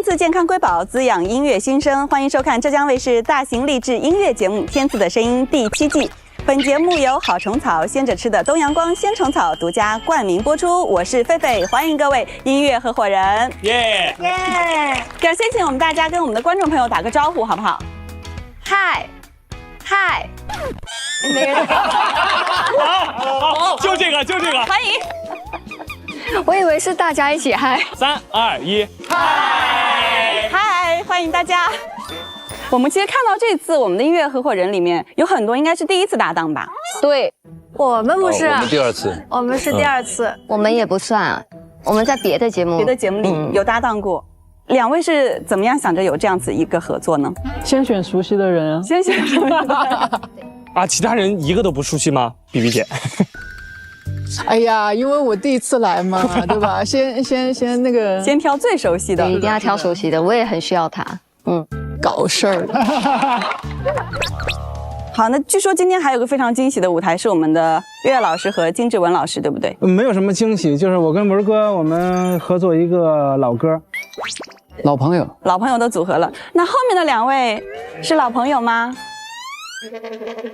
赐健康瑰宝，滋养音乐新生。欢迎收看浙江卫视大型励志音乐节目《天赐的声音》第7季。本节目由好虫草鲜着吃的东阳光鲜虫草独家冠名播出。我是狒狒，欢迎各位音乐合伙人。耶耶！先请我们大家跟我们的观众朋友打个招呼，好不好？嗨，没人。好，就这个，欢迎。我以为是大家一起嗨。3、2、1，嗨，欢迎大家。我们其实看到这次我们的音乐合伙人里面有很多应该是第一次搭档吧？对，我们不是，我们第二次，我们是第二次，我们也不算啊，我们在别的节目里有搭档过。两位是怎么样想着有这样子一个合作呢？先选熟悉的人啊，先选熟悉的人啊，其他人一个都不熟悉吗？比比姐。哎呀，因为我第一次来嘛，对吧？先那个，先挑最熟悉的，对，一定要挑熟悉的，我也很需要他。搞事儿。好，那据说今天还有个非常惊喜的舞台，是我们的月月老师和金志文老师，对不对？没有什么惊喜，就是我跟文哥我们合作一个老歌，老朋友的组合了。那后面的两位是老朋友吗？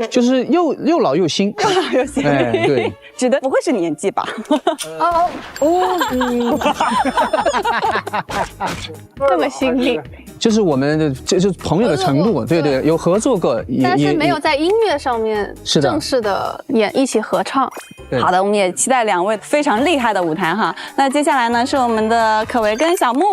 就是又老又新，又老又新。哎，对，指的不会是年纪吧？这么心灵，就是我们的就是朋友的程度，对，有合作过，但是没有在音乐上面正式的一起合唱。好的，我们也期待两位非常厉害的舞台哈。那接下来呢是我们的可为跟小木，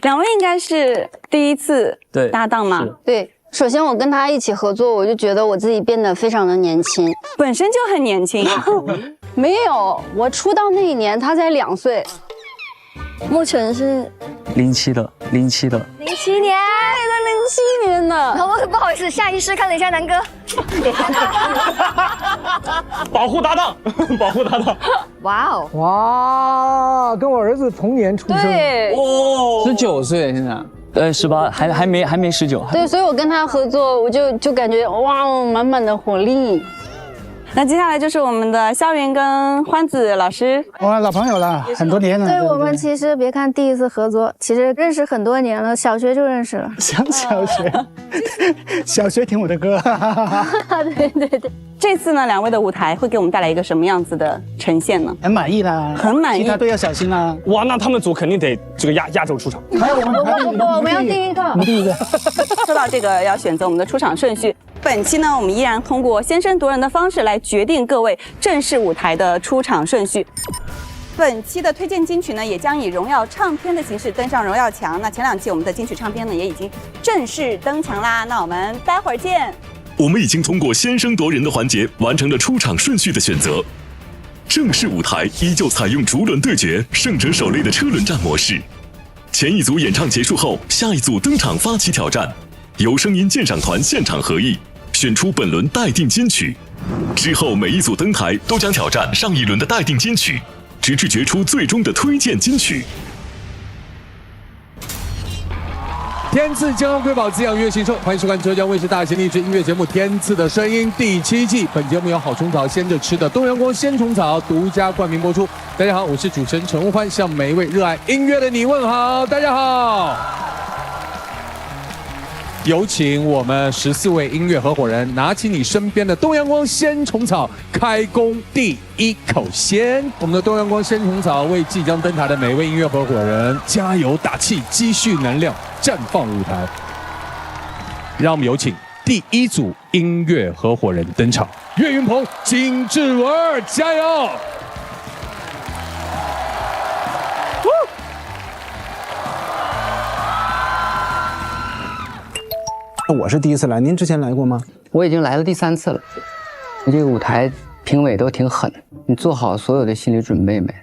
两位应该是第一次搭档吗？对。首先，我跟他一起合作，我就觉得我自己变得非常的年轻，本身就很年轻。没有，我出道那一年他才2岁。沐晨是07的，07年，对的，07年的。不好意思，下意识看了一下南哥。保护搭档。哇哦，哇，跟我儿子同年出生，对，19岁现在。18，还没19。对，所以我跟他合作，我就感觉哇，满满的活力。那接下来就是我们的肖云跟欢子老师，哇，老朋友了，很多年了。对，我们其实别看第一次合作，其实认识很多年了，小学就认识了。小学听我的歌。对。这次呢，两位的舞台会给我们带来一个什么样子的呈现呢？很满意啦，很满意，其他都要小心啦。哇，那他们组肯定得这个亚洲出场。还有我们要第一个。我们第一个。说到这个，要选择我们的出场顺序。本期呢，我们依然通过先声夺人的方式来决定各位正式舞台的出场顺序。本期的推荐金曲呢，也将以荣耀唱片的形式登上荣耀墙。那前2期我们的金曲唱片呢，也已经正式登墙啦。那我们待会儿见。我们已经通过先声夺人的环节完成了出场顺序的选择。正式舞台依旧采用逐轮对决、胜者首擂的车轮战模式。前一组演唱结束后，下一组登场发起挑战，由声音鉴赏团现场合议，选出本轮待定金曲。之后每一组登台都将挑战上一轮的待定金曲，直至决出最终的推荐金曲。天赐健康瑰宝，滋养音乐新生，欢迎收看浙江卫视大型励志音乐节目《天赐的声音》第7季。本节目由好虫草鲜着吃的东阳光鲜虫草独家冠名播出。大家好，我是主持人陈欢，向每一位热爱音乐的你问好。大家好，有请我们14位音乐合伙人拿起你身边的东阳光鲜虫草，开工第一口鲜。我们的东阳光鲜虫草为即将登台的每位音乐合伙人加油打气，积蓄能量，绽放舞台。让我们有请第1组音乐合伙人登场，岳云鹏、金志文，加油！我是第一次来，您之前来过吗？我已经来了第3次了。这个舞台评委都挺狠，你做好所有的心理准备没？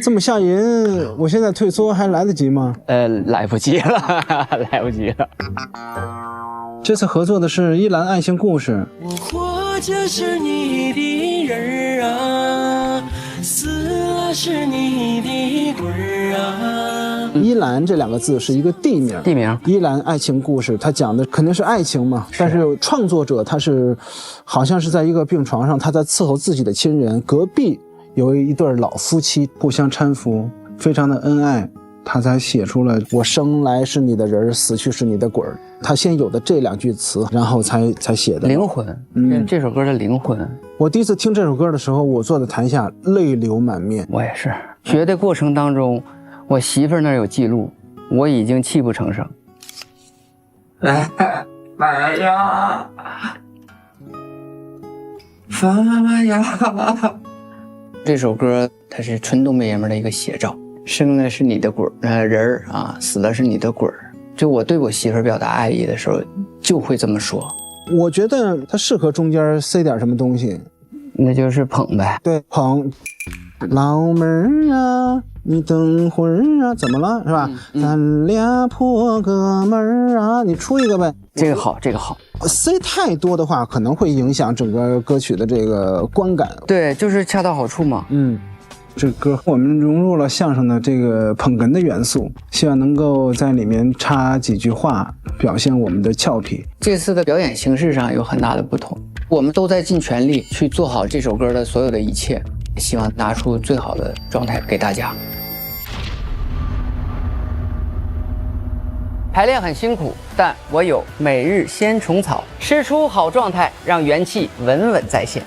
这么吓人，我现在退缩还来得及吗？来不及了，来不及了。这次合作的是依兰爱情故事。我活着是你的人啊，死了是你的鬼啊。依兰这2个字是一个地名，依兰爱情故事，它讲的肯定是爱情嘛，但是创作者他是好像是在一个病床上，他在伺候自己的亲人，隔壁有一对老夫妻互相搀扶，非常的恩爱。他才写出了我生来是你的人，死去是你的鬼儿。他先有的这2句词，然后才写的灵魂。这首歌的灵魂。我第一次听这首歌的时候，我坐在台下泪流满面。我也是，学的过程当中，我媳妇儿那儿有记录，我已经泣不成声。妈呀！妈呀！这首歌它是纯东北爷们儿的一个写照。生的是你的鬼人啊，死的是你的鬼儿。就我对我媳妇儿表达爱意的时候，就会这么说。我觉得它适合中间塞点什么东西，那就是捧呗。对，捧。老妹儿啊，你等会儿啊，怎么了是吧？咱俩破哥们儿啊，你出一个呗。这个好，这个好。塞太多的话，可能会影响整个歌曲的这个观感。对，就是恰到好处嘛。这歌我们融入了相声的这个捧哏的元素，希望能够在里面插几句话，表现我们的俏皮。这次的表演形式上有很大的不同，我们都在尽全力去做好这首歌的所有的一切，希望拿出最好的状态给大家。排练很辛苦，但我有每日鲜虫草，吃出好状态，让元气稳稳在线。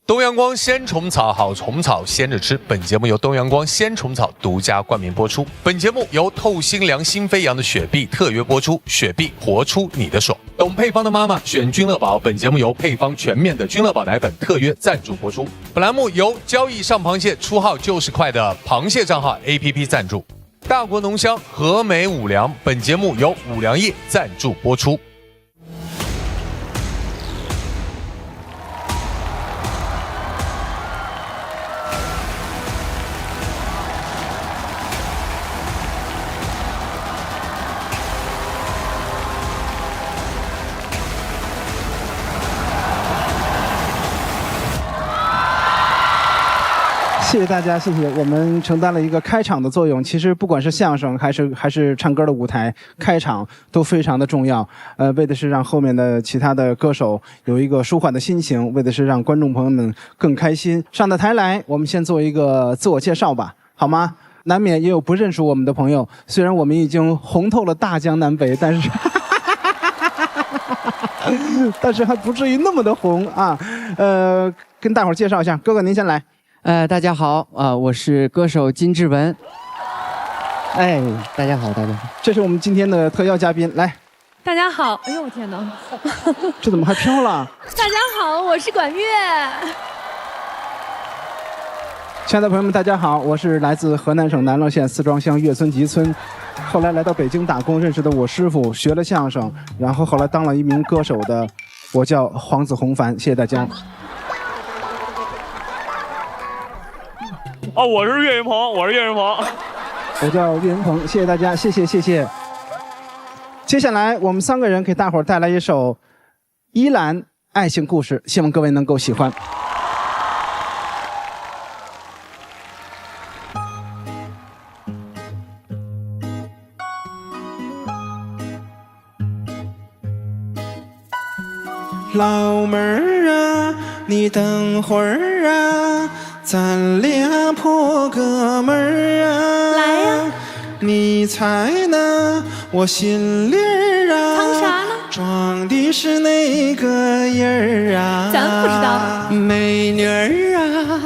东阳光鲜虫草，好虫草鲜着吃。本节目由东阳光鲜虫草独家冠名播出。本节目由透心凉心飞扬的雪碧特约播出。雪碧，活出你的爽。懂配方的妈妈选君乐宝。本节目由配方全面的君乐宝奶粉特约赞助播出。本栏目由交易上螃蟹出号就是快的螃蟹账号 APP 赞助。大国浓香和美五粮。本节目由五粮液赞助播出。谢谢大家，谢谢。我们承担了一个开场的作用。其实不管是相声还是唱歌的舞台，开场都非常的重要。为的是让后面的其他的歌手有一个舒缓的心情，为的是让观众朋友们更开心。上到台来，我们先做一个自我介绍吧，好吗？难免也有不认识我们的朋友，虽然我们已经红透了大江南北，但是但是还不至于那么的红啊。跟大伙儿介绍一下，哥哥您先来。大家好，我是歌手金志文。哎，大家好，大家好。这是我们今天的特邀嘉宾，来。大家好，哎呦我天哪，这怎么还飘了？大家好，我是管乐。亲爱的朋友们，大家好，我是来自河南省南乐县四庄乡岳村集村，后来来到北京打工认识的我师傅，学了相声，然后后来当了一名歌手的，我叫黄子弘凡。谢谢大家。哦，我是岳云鹏，我叫岳云鹏，谢谢大家，谢谢。接下来我们3个人给大伙儿带来一首依兰爱情故事，希望各位能够喜欢。老妹儿啊，你等会儿啊，咱俩破哥们儿啊，来呀！你猜呢？我心里儿啊，藏啥呢？装的是哪个人儿啊？咱不知道。美女儿啊，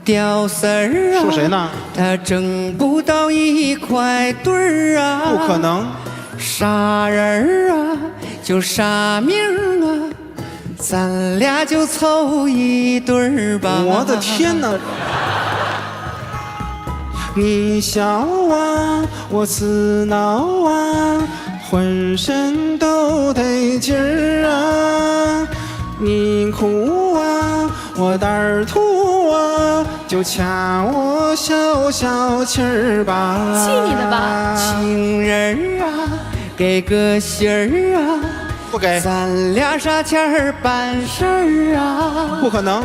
屌丝儿啊，说谁呢？他挣不到一块堆儿啊，不可能。傻人儿啊，就傻命啊。咱俩就凑一对儿吧！我的天哪！你笑啊，我自恼啊，浑身都得劲儿啊！你哭啊，我胆儿突啊，就掐我消消气儿吧！气你的吧！情人啊，给个信儿啊，不给，咱俩啥钱儿办事儿啊？不可能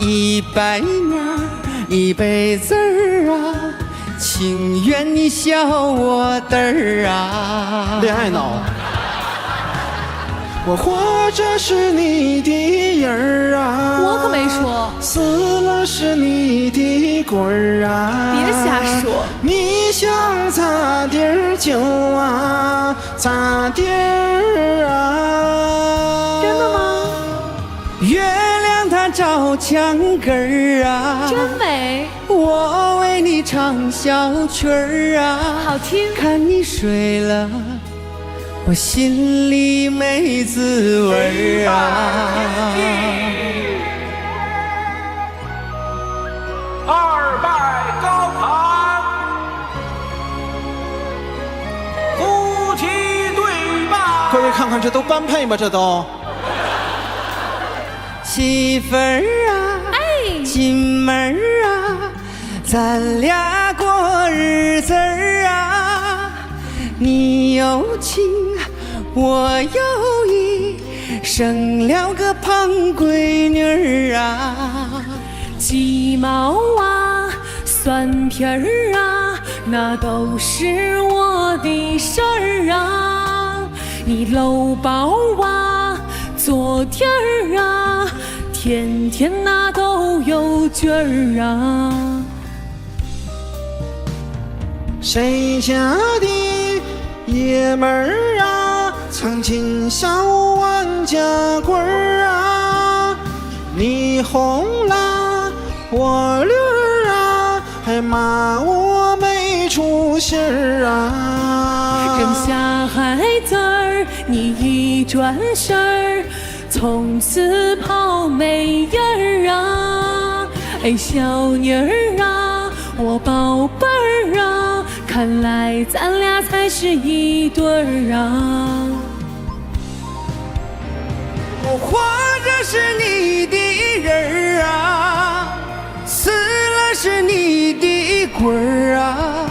，100年1辈子儿啊，情愿你笑我嘚儿啊。恋爱脑。我活着是你的人儿啊，我可没说，死了是你的鬼儿啊！别瞎说。你想咋地儿就啊咋地儿啊！真的吗？月亮它照墙根儿啊，真美。我为你唱小曲儿啊，好听。看你睡了，我心里没滋味儿啊。二拜高堂，夫妻对吧？各位看看，这都般配吗？这都。媳妇儿啊，进门儿啊，咱俩过日子儿啊，你有情我有意，生了个胖闺女儿啊。鸡毛啊，蒜皮儿啊，那都是我的事儿啊。你搂包啊，做甜儿啊，天天那都有句儿啊。谁家的爷们儿啊，曾经笑万家棍儿啊，你红了我绿儿啊，还骂我没出息儿啊。生下孩子儿，你一转身儿，从此跑没影儿啊。哎，小妮儿啊，我宝贝儿啊，看来咱俩才是一对儿啊。我活着是你的人儿啊，死了是你的鬼儿啊，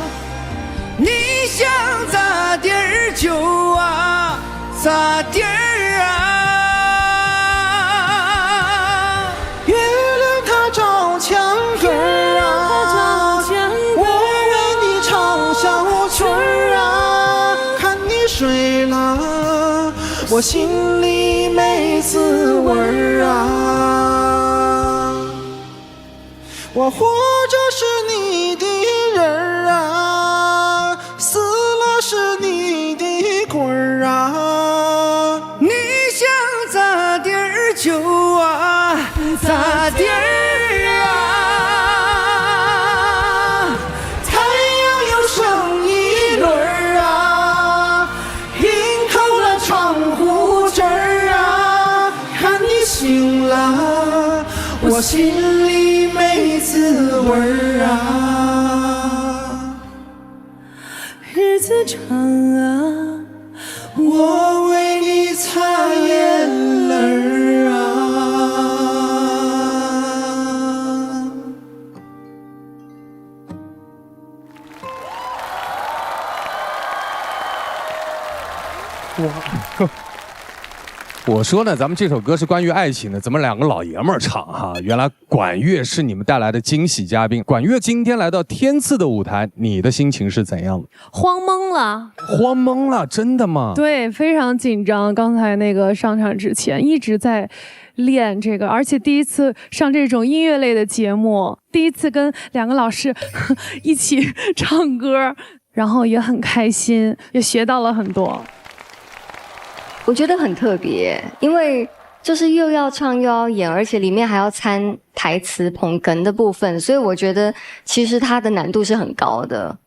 你想咋地儿就啊咋地儿啊。月亮它照墙根儿啊，我为你唱小曲儿啊，看你睡了，我心里没滋味儿啊。我活着是你的人儿啊，死了是你的鬼儿啊，你想咋地儿就啊咋地儿啊。太阳又升一轮儿啊，映透了窗户纸儿啊，看你醒了，我心里没滋味儿啊。日子长啊，我为你擦眼泪儿啊。我说呢，咱们这首歌是关于爱情的，怎么两个老爷们儿唱哈？原来管乐是你们带来的惊喜嘉宾。管乐今天来到天赐的舞台，你的心情是怎样的？慌懵了，慌懵了，真的吗？对，非常紧张。刚才那个上场之前一直在练这个，而且第一次上这种音乐类的节目，第一次跟两个老师一起唱歌，然后也很开心，也学到了很多。我觉得很特别，因为就是又要唱又要演，而且里面还要掺台词捧哏的部分，所以我觉得其实它的难度是很高的。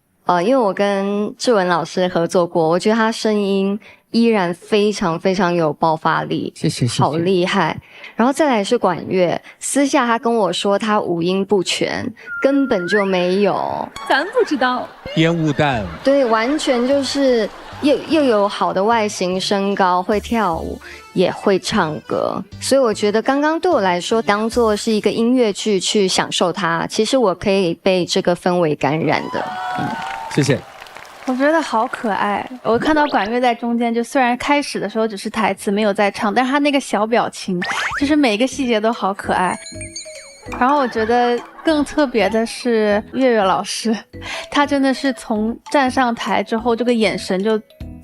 因为我跟志文老师合作过，我觉得他声音依然非常非常有爆发力，谢谢，好厉害。然后再来是管乐，私下他跟我说他五音不全，根本就没有，咱不知道。烟雾弹，对，完全就是又有好的外形、身高，会跳舞，也会唱歌。所以我觉得刚刚对我来说，当做是一个音乐剧去享受它，其实我可以被这个氛围感染的。谢谢。我觉得好可爱。我看到管乐在中间，就虽然开始的时候只是台词没有在唱，但是他那个小表情，就是每一个细节都好可爱。然后我觉得更特别的是月月老师，他真的是从站上台之后，这个眼神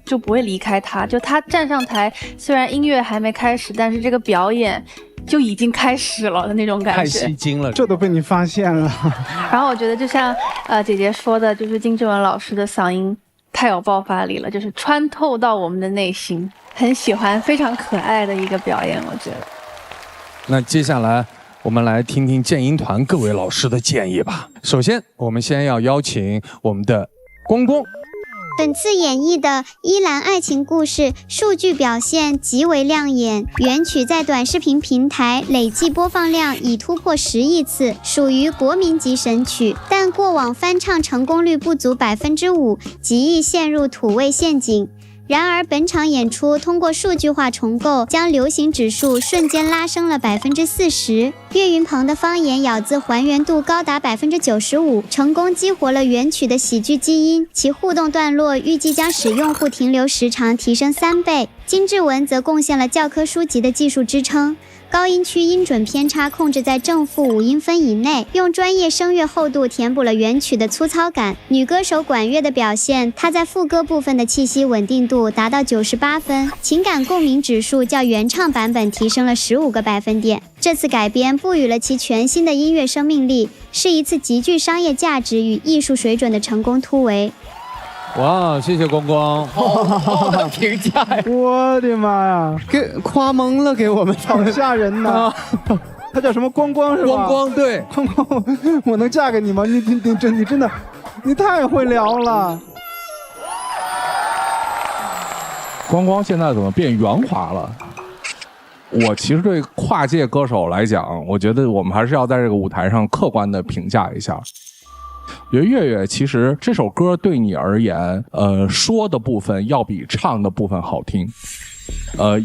就不会离开他。就他站上台，虽然音乐还没开始，但是这个表演就已经开始了的那种感觉。太吸睛了，这都被你发现了。然后我觉得就像姐姐说的，就是金志文老师的嗓音太有爆发力了，就是穿透到我们的内心，很喜欢，非常可爱的一个表演，我觉得。那接下来我们来听听建音团各位老师的建议吧。首先，我们先要邀请我们的光光。本次演绎的依兰爱情故事数据表现极为亮眼，原曲在短视频平台累计播放量已突破10亿次，属于国民级神曲。但过往翻唱成功率不足5%，极易陷入土味陷阱。然而本场演出通过数据化重构，将流行指数瞬间拉升了40%。岳云鹏的方言咬字还原度高达95%，成功激活了原曲的喜剧基因，其互动段落预计将使用户停留时长提升3倍。金志文则贡献了教科书级的技术支撑，高音区音准偏差控制在正负5音分以内，用专业声乐厚度填补了原曲的粗糙感。女歌手管乐的表现，她在副歌部分的气息稳定度达到98分，情感共鸣指数较原唱版本提升了15个百分点。这次改编赋予了其全新的音乐生命力，是一次极具商业价值与艺术水准的成功突围。哇，谢谢光光，好的评价呀！我的妈呀，给夸懵了，给我们好吓人呐！他叫什么光光是吧？光光，对，光光，我能嫁给你吗？你真的，你太会聊了。光光现在怎么变圆滑了？我其实对跨界歌手来讲，我觉得我们还是要在这个舞台上客观的评价一下。我觉得月月其实这首歌对你而言，说的部分要比唱的部分好听，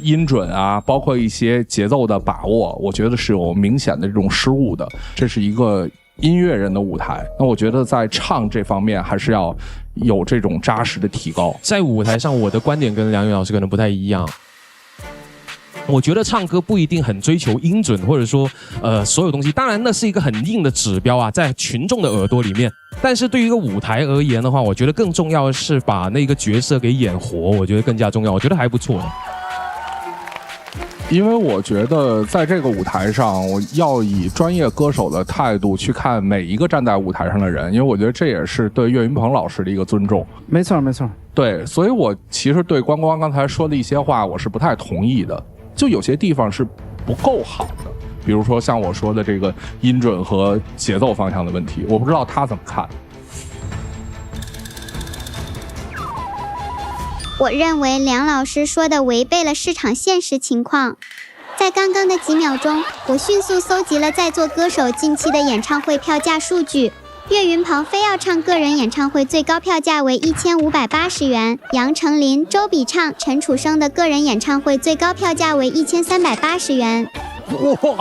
音准啊，包括一些节奏的把握，我觉得是有明显的这种失误的。这是一个音乐人的舞台，那我觉得在唱这方面还是要有这种扎实的提高。在舞台上，我的观点跟梁远老师可能不太一样。我觉得唱歌不一定很追求音准，或者说所有东西，当然那是一个很硬的指标啊，在群众的耳朵里面。但是对于一个舞台而言的话，我觉得更重要的是把那个角色给演活，我觉得更加重要。我觉得还不错的。因为我觉得在这个舞台上，我要以专业歌手的态度去看每一个站在舞台上的人，因为我觉得这也是对岳云鹏老师的一个尊重。没错没错，对，所以我其实对光光刚才说的一些话，我是不太同意的。就有些地方是不够好的，比如说像我说的这个音准和节奏方向的问题，我不知道他怎么看。我认为梁老师说的违背了市场现实情况。在刚刚的几秒钟，我迅速搜集了在座歌手近期的演唱会票价数据。岳云鹏非要唱个人演唱会最高票价为1580元，杨丞琳、周笔畅、陈楚生的个人演唱会最高票价为1380元。哇！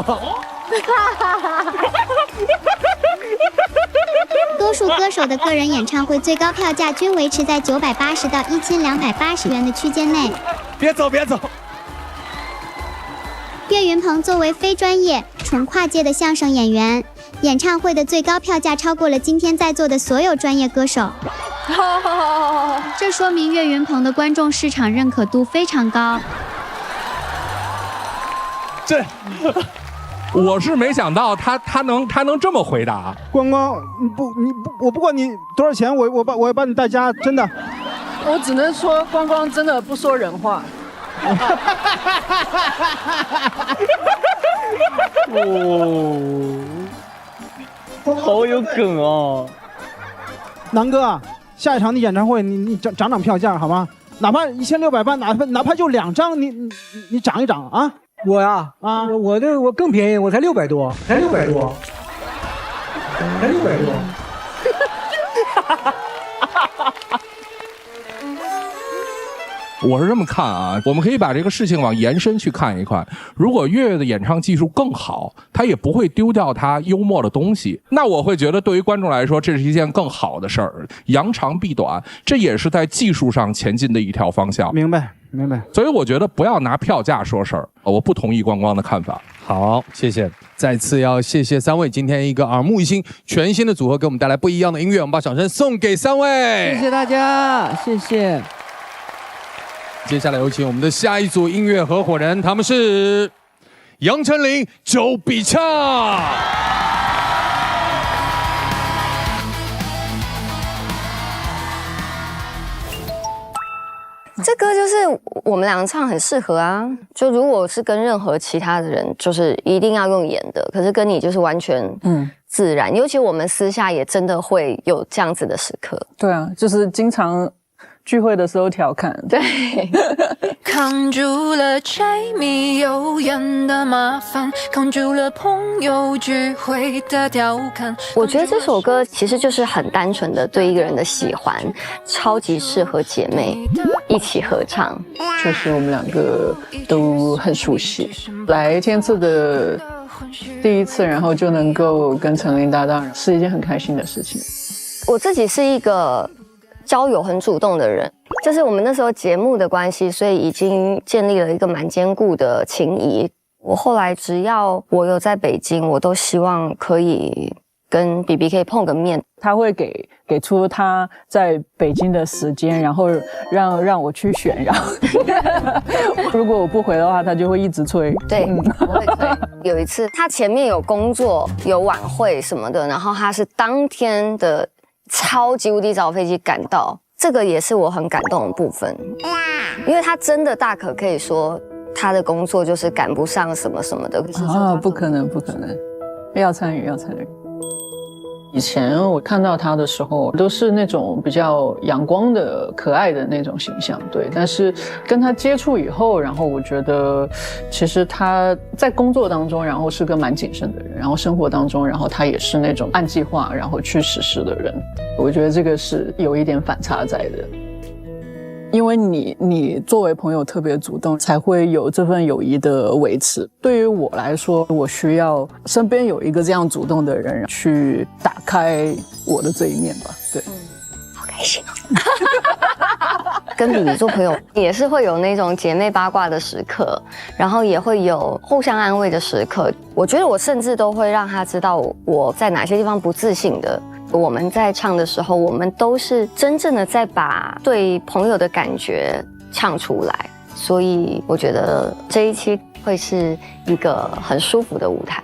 多数歌手的个人演唱会最高票价均维持在980到1280元的区间内。别走，别走！岳云鹏作为非专业、纯跨界的相声演员，演唱会的最高票价超过了今天在座的所有专业歌手。这说明岳云鹏的观众市场认可度非常高。这，我是没想到他能这么回答。光光，我不管你多少钱，我要把你带家，真的。我只能说，光光真的不说人话。哦，好有梗哦！南哥，下一场的演唱会你涨票价好吗？哪怕1600八，哪怕就2张，你涨一涨啊！我呀我更便宜，我才600多，才600多。我是这么看啊，我们可以把这个事情往延伸去看一看。如果月月的演唱技术更好，他也不会丢掉他幽默的东西，那我会觉得对于观众来说，这是一件更好的事儿。扬长避短，这也是在技术上前进的一条方向。明白。所以我觉得不要拿票价说事儿，我不同意光光的看法。好，谢谢。再次要谢谢3位今天一个耳目一新、全新的组合给我们带来不一样的音乐，我们把掌声送给3位。谢谢大家，谢谢。接下来有请我们的下一组音乐合伙人，他们是杨丞琳、周笔畅。这歌就是我们两个唱很适合啊，就如果是跟任何其他的人，就是一定要用演的，可是跟你就是完全自然，尤其我们私下也真的会有这样子的时刻。对啊，就是经常聚会的时候调侃。对。扛住了柴米油盐的麻烦，扛住了朋友聚会的调侃。我觉得这首歌其实就是很单纯的对一个人的喜欢，超级适合姐妹一起合唱。确实我们两个都很熟悉，来天赐的第一次，然后就能够跟丞琳搭档，是一件很开心的事情。我自己是一个交友很主动的人，就是我们那时候节目的关系，所以已经建立了一个蛮坚固的情谊。我后来只要我有在北京，我都希望可以跟 BB 可以碰个面。他会给出他在北京的时间，然后让我去选，然后如果我不回的话，他就会一直催。对，我会催。有一次他前面有工作有晚会什么的，然后他是当天的超级无敌早飞机赶到，这个也是我很感动的部分，因为他真的大可以说他的工作就是赶不上什么什么的。不可能，要参与。以前我看到他的时候，都是那种比较阳光的、可爱的那种形象，对。但是跟他接触以后，然后我觉得，其实他在工作当中，然后是个蛮谨慎的人，然后生活当中，然后他也是那种按计划然后去实施的人。我觉得这个是有一点反差在的。因为你作为朋友特别主动，才会有这份友谊的维持。对于我来说，我需要身边有一个这样主动的人去打开我的这一面吧。对，好开心哦！跟BB做朋友也是会有那种姐妹八卦的时刻，然后也会有互相安慰的时刻。我觉得我甚至都会让他知道我在哪些地方不自信的。我们在唱的时候，我们都是真正的在把对朋友的感觉唱出来，所以我觉得这一期会是一个很舒服的舞台。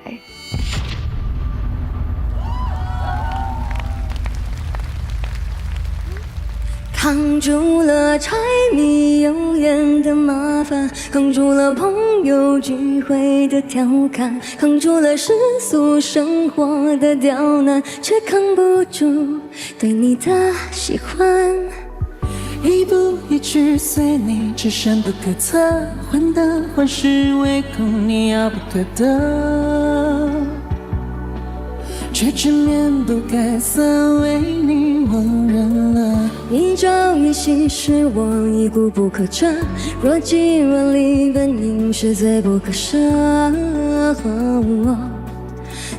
扛住了柴米油盐的麻烦，扛住了朋友聚会的调侃，扛住了世俗生活的刁难，却扛不住对你的喜欢。一步一句随你，只深不可测，患得患失唯恐你要不得的，却只面不改色为你我忍了。一朝一夕是我已固不可折，若即若离本应是罪不可赦，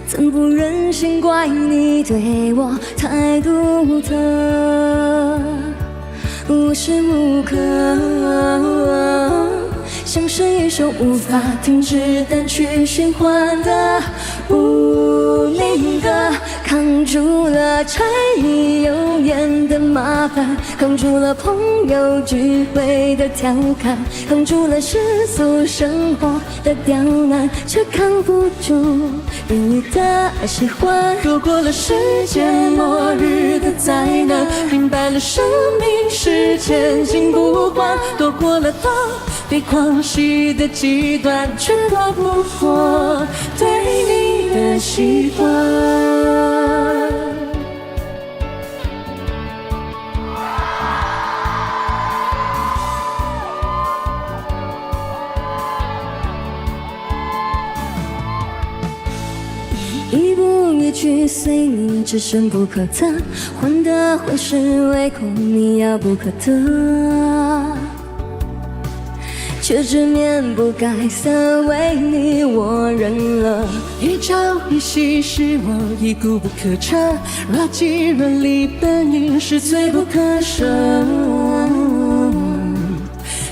怎不忍心怪你对我太独特，无时无刻像是一首无法停止单曲循环的无名歌。扛住了柴米油盐的麻烦，扛住了朋友聚会的调侃，扛住了世俗生活的刁难，却扛不住对你的喜欢。躲过了世界末日的灾难，明白了生命是千金不换，躲过了逃避狂喜的极端，却躲不过对你的喜欢。一步一句随你，只深不可测，患得患失唯恐你遥不可得，却执念不改色，为你我忍了。一朝一夕是我已固不可彻，若即若离本应是罪不可赦。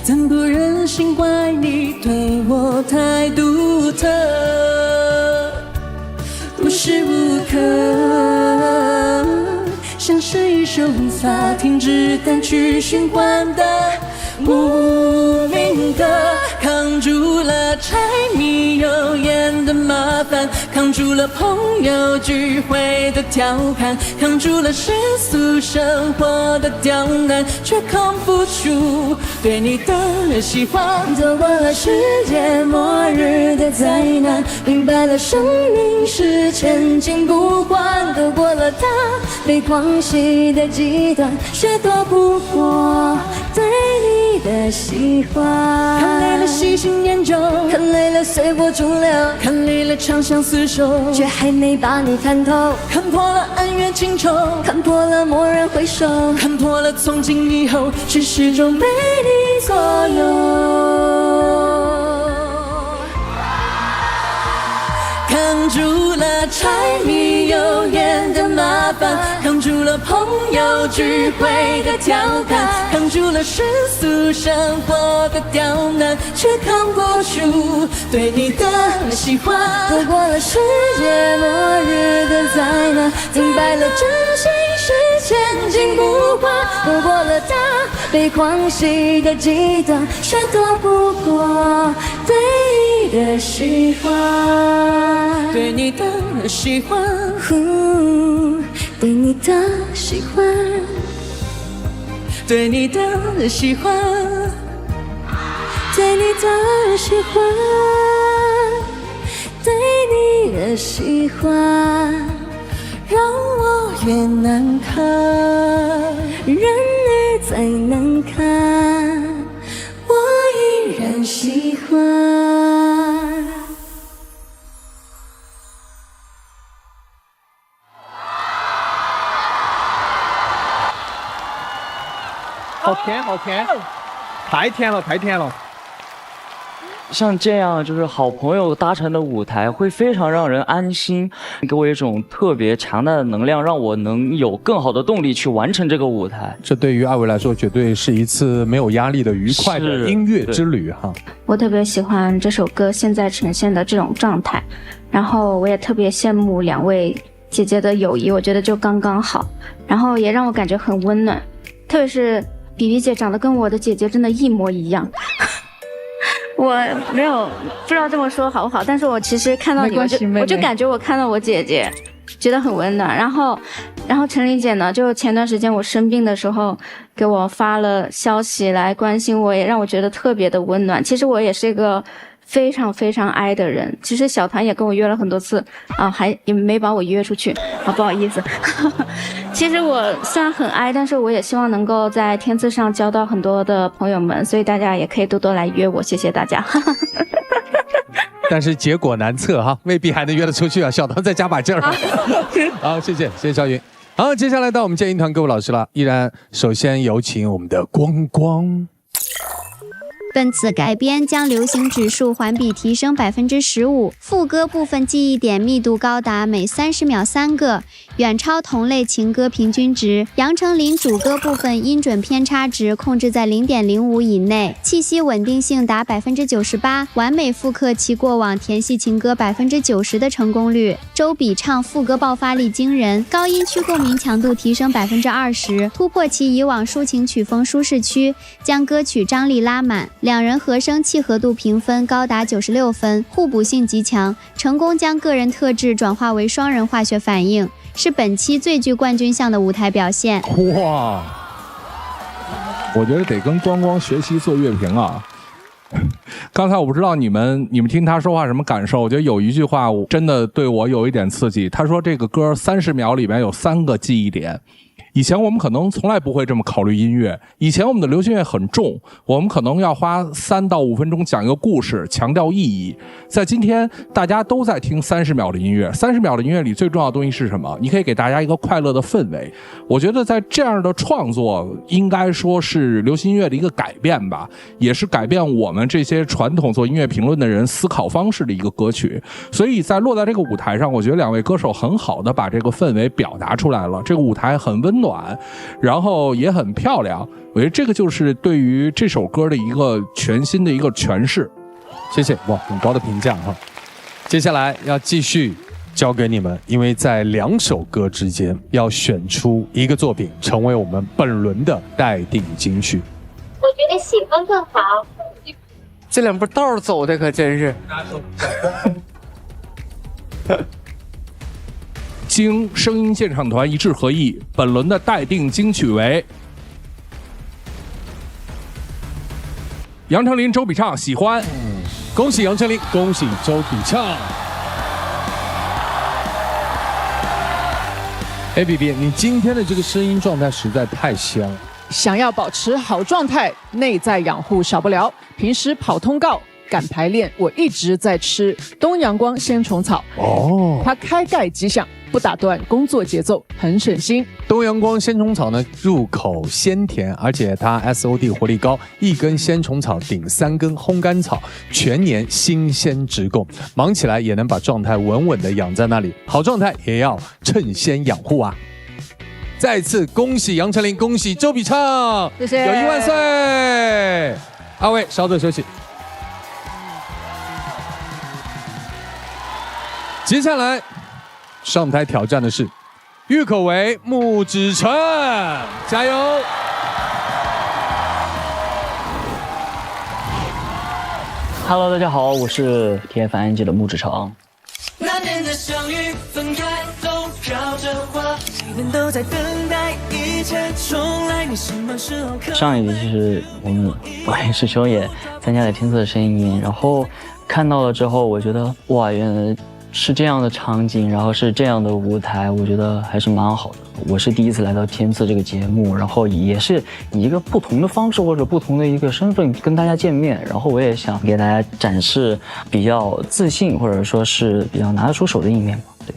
怎不忍心怪你对我太独特，无时无刻像是一首无法停止单曲循环的无名歌，扛住了柴米油盐的麻烦，扛住了朋友聚会的调侃，扛住了世俗生活的刁难，却扛不住对你的喜欢。走过了世界末日的灾难，明白了生命是前进不换，躲过了他被狂喜的极端，却躲不过对你的喜欢。看累了细心研究，看累了随波逐流，看累了长相厮守，却还没把你看透。看破了恩怨情仇，看破了蓦然回首，看破了从今以后却始终被你左右。扛住了柴米油盐的麻烦，扛住了朋友聚会的调侃，扛住了世俗生活的刁难，却扛不住对你的喜欢。躲过了世界末日的灾难，明白了真心是前进不换，躲过了他被狂喜的极端，却躲不过对你的喜欢，对你的喜欢，对你的喜欢，对你的喜欢，对你的喜欢，对你的喜欢，让我越难堪，然而再难看，我依然喜欢。好甜，好甜，太甜了，太甜了。像这样就是好朋友搭成的舞台，会非常让人安心，给我一种特别强大的能量，让我能有更好的动力去完成这个舞台。这对于艾薇来说，绝对是一次没有压力的愉快的音乐之旅哈。我特别喜欢这首歌现在呈现的这种状态，然后我也特别羡慕两位姐姐的友谊，我觉得就刚刚好，然后也让我感觉很温暖，特别是比比姐长得跟我的姐姐真的一模一样。我没有不知道这么说好不好，但是我其实看到你我就感觉我看到我姐姐觉得很温暖。然后陈琳姐呢，就前段时间我生病的时候给我发了消息来关心我，也让我觉得特别的温暖。其实我也是一个非常非常哀的人，其实小团也跟我约了很多次啊，也没把我约出去啊，不好意思。其实我虽然很哀，但是我也希望能够在天字上交到很多的朋友们，所以大家也可以多多来约我，谢谢大家。但是结果难测哈，未必还能约得出去啊。小团再加把劲儿。好，谢谢肖云。好，接下来到我们建议团各位老师了，依然首先有请我们的光光。本次改编将流行指数环比提升15%，副歌部分记忆点密度高达每30秒3个，远超同类情歌平均值。杨丞琳主歌部分音准偏差值控制在 0.05 以内，气息稳定性达 98%， 完美复刻其过往甜系情歌 90% 的成功率。周笔畅副歌爆发力惊人，高音区共鸣强度提升 20%， 突破其以往抒情曲风舒适区，将歌曲张力拉满。两人和声契合度评分高达96分，互补性极强，成功将个人特质转化为双人化学反应，是本期最具冠军相的舞台表现。哇，我觉得得跟光光学习做乐评啊。刚才我不知道你们听他说话什么感受，我觉得有一句话真的对我有一点刺激。他说这个歌30秒里面有3个记忆点，以前我们可能从来不会这么考虑音乐，以前我们的流行乐很重，我们可能要花3到5分钟讲一个故事，强调意义。在今天大家都在听30秒的音乐，30秒的音乐里最重要的东西是什么？你可以给大家一个快乐的氛围。我觉得在这样的创作应该说是流行音乐的一个改变吧，也是改变我们这些传统做音乐评论的人思考方式的一个歌曲。所以在落在这个舞台上，我觉得2位歌手很好的把这个氛围表达出来了，这个舞台很温暖，然后也很漂亮。我觉得这个就是对于这首歌的一个全新的一个诠释。谢谢，哇，很高的评价哈。接下来要继续交给你们，因为在2首歌之间要选出一个作品成为我们本轮的待定金曲。我觉得喜欢更好。这2步道走的可真是。经声音现场团一致合议，本轮的待定金曲为杨丞琳、周笔畅《喜欢》。恭喜杨丞琳，恭喜周笔畅。BB， 你今天的这个声音状态实在太香了。想要保持好状态，内在养护少不了。平时跑通告、赶排练，我一直在吃东阳光鲜虫草。哦，它开盖即响，不打断工作节奏，很省心。东阳光鲜虫草呢，入口鲜甜，而且它 SOD 活力高，1根鲜虫草顶3根烘干草，全年新鲜直供，忙起来也能把状态稳稳的养在那里。好状态也要趁先养护啊！再次恭喜杨丞琳，恭喜周笔畅，谢谢，友谊万岁！2位稍作休息。接下来上台挑战的是郁可唯、穆子成，加油！Hello， 大家好，我是 TFNG 的穆子成。难免的相遇分开都飘着花，每天都在等待一切重来，你什么时候可上一集其实我跟师兄也参加了天赐的声音，然后看到了之后，我觉得哇，原来是这样的场景，然后是这样的舞台，我觉得还是蛮好的。我是第一次来到天赐这个节目，然后也是以一个不同的方式或者不同的一个身份跟大家见面，然后我也想给大家展示比较自信或者说是比较拿得出手的一面吧。对，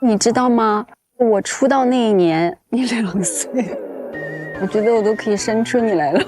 你知道吗？我出道那一年你2岁，我觉得我都可以生出你来了。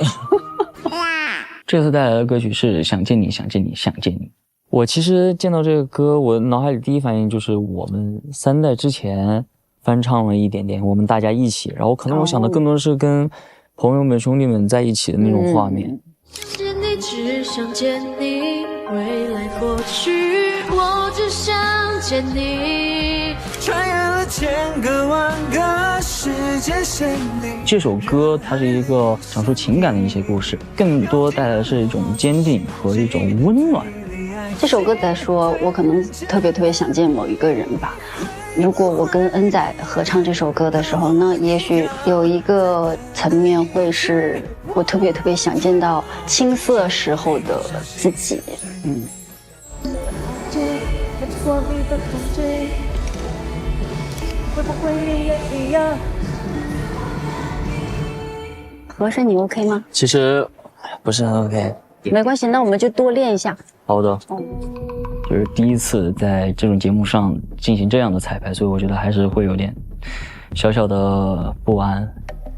这次带来的歌曲是《想见你，想见你，想见你》。我其实见到这个歌，我脑海里第一反应就是我们3代之前翻唱了一点点，我们大家一起，然后可能我想的更多是跟朋友们、兄弟们在一起的那种画面。想见你，只想见你，未来过去，我只想见你，穿越了千个万个世界线里。这首歌它是一个讲述情感的一些故事，更多带来的是一种坚定和一种温暖。这首歌在说，我可能特别想见某一个人吧。如果我跟恩仔合唱这首歌的时候，那也许有一个层面会是我特别想见到青涩时候的自己。和声你 OK 吗？其实不是很 OK。没关系，那我们就多练一下。好的。就是第一次在这种节目上进行这样的彩排，所以我觉得还是会有点小小的不安。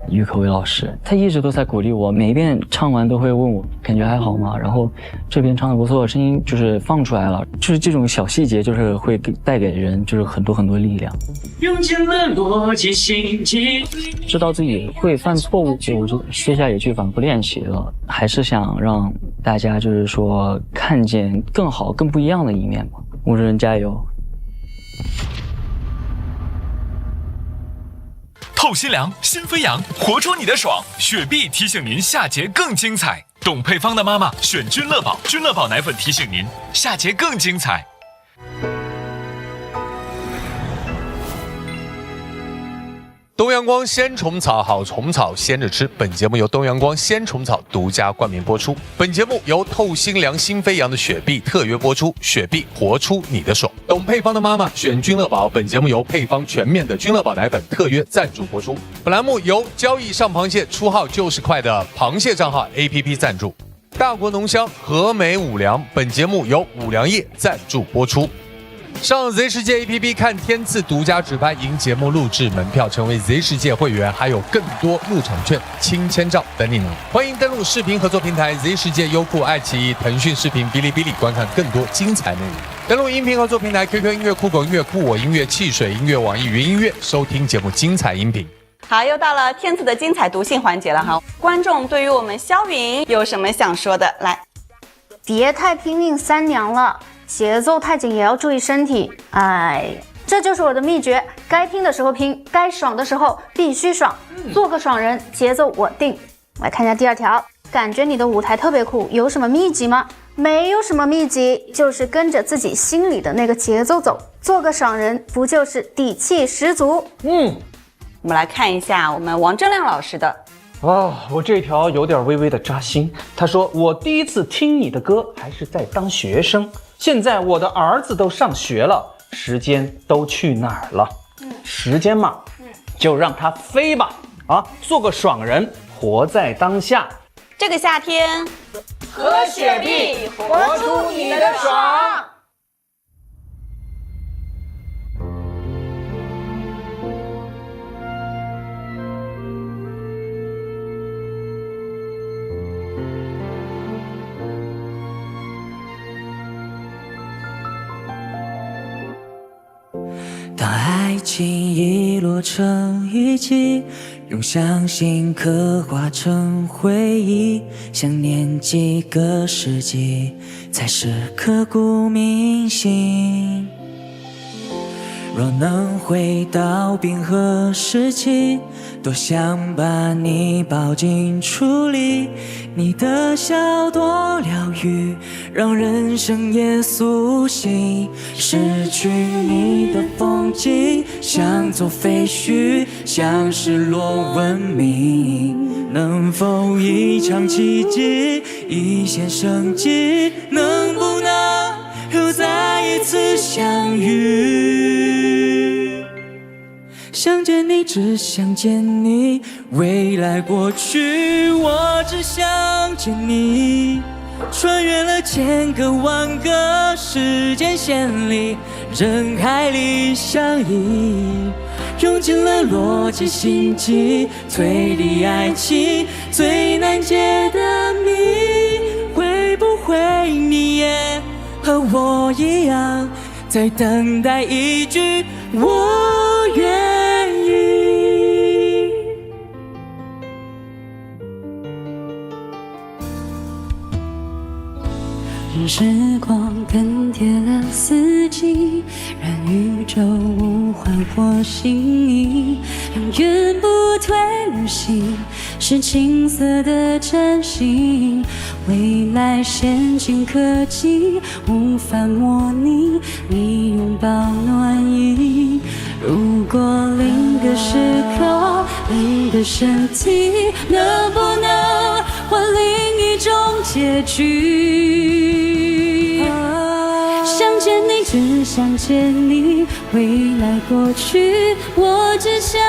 郁可唯老师他一直都在鼓励我，每一遍唱完都会问我感觉还好吗，然后这边唱的不错，声音就是放出来了，就是这种小细节就是会带给人就是很多力量。用尽了逻辑心机，知道自己会犯错误，我就私下也去反复练习了，还是想让大家就是说看见更好更不一样的一面吧。穆主任加油。透心凉，心飞扬，活出你的爽。雪碧提醒您下节更精彩。懂配方的妈妈选君乐宝，君乐宝奶粉提醒您下节更精彩。东阳光鲜虫草，好虫草鲜着吃。本节目由东阳光鲜虫草独家冠名播出。本节目由透心凉心飞扬的雪碧特约播出。雪碧活出你的爽。懂配方的妈妈选君乐宝。本节目由配方全面的君乐宝奶粉特约赞助播出。本栏目由交易上螃蟹出号就是快的螃蟹账号 APP 赞助。大国浓香和美五粮，本节目由五粮液赞助播出。上 Z 世界 APP 看天赐独家直拍，赢节目录制门票，成为 Z 世界会员，还有更多入场券、亲签照等你拿。欢迎登录视频合作平台 Z 世界、优酷、爱奇艺、腾讯视频、哔哩哔哩，观看更多精彩内容。登录音频合作平台 QQ 音乐、酷狗音乐、酷我音乐、汽水音乐、网易云音乐，收听节目精彩音频。好，又到了天赐的精彩读信环节了哈。观众对于我们肖云有什么想说的？来，别太拼命三娘了，节奏太紧也要注意身体。哎，这就是我的秘诀，该拼的时候拼，该爽的时候必须爽，做个爽人，节奏我定。来看一下第二条，感觉你的舞台特别酷，有什么秘籍吗？没有什么秘籍，就是跟着自己心里的那个节奏走，做个爽人，不就是底气十足？我们来看一下我们王铮亮老师的。我这条有点微微的扎心。他说，我第一次听你的歌还是在当学生，现在我的儿子都上学了，时间都去哪儿了？时间嘛，就让它飞吧。做个爽人，活在当下。这个夏天，喝雪碧，活出你的爽。当爱情遗落成遗迹，用相信刻画成回忆，想念几个世纪，才是刻骨铭心。若能回到冰河时期，多想把你抱进处里，你的笑多疗愈，让人生也苏醒。失去你的风景，像座废墟，像失落文明。能否一场奇迹，一线生机，能不能又再一次相遇？想见你，只想见你，未来过去，我只想见你。穿越了千个万个时间线里，人海里相依，用尽了逻辑心机，推理爱情最难解的谜。会不会你也和我一样，在等待一句我愿意？时光更迭了四季，让宇宙无幻或心意，永远不退旅行，是青涩的真心。未来先进科技无法模拟你拥抱暖意。如果另个时空，另个身体，能不能换另一种结局？想见你，只想见你，未来过去，我只想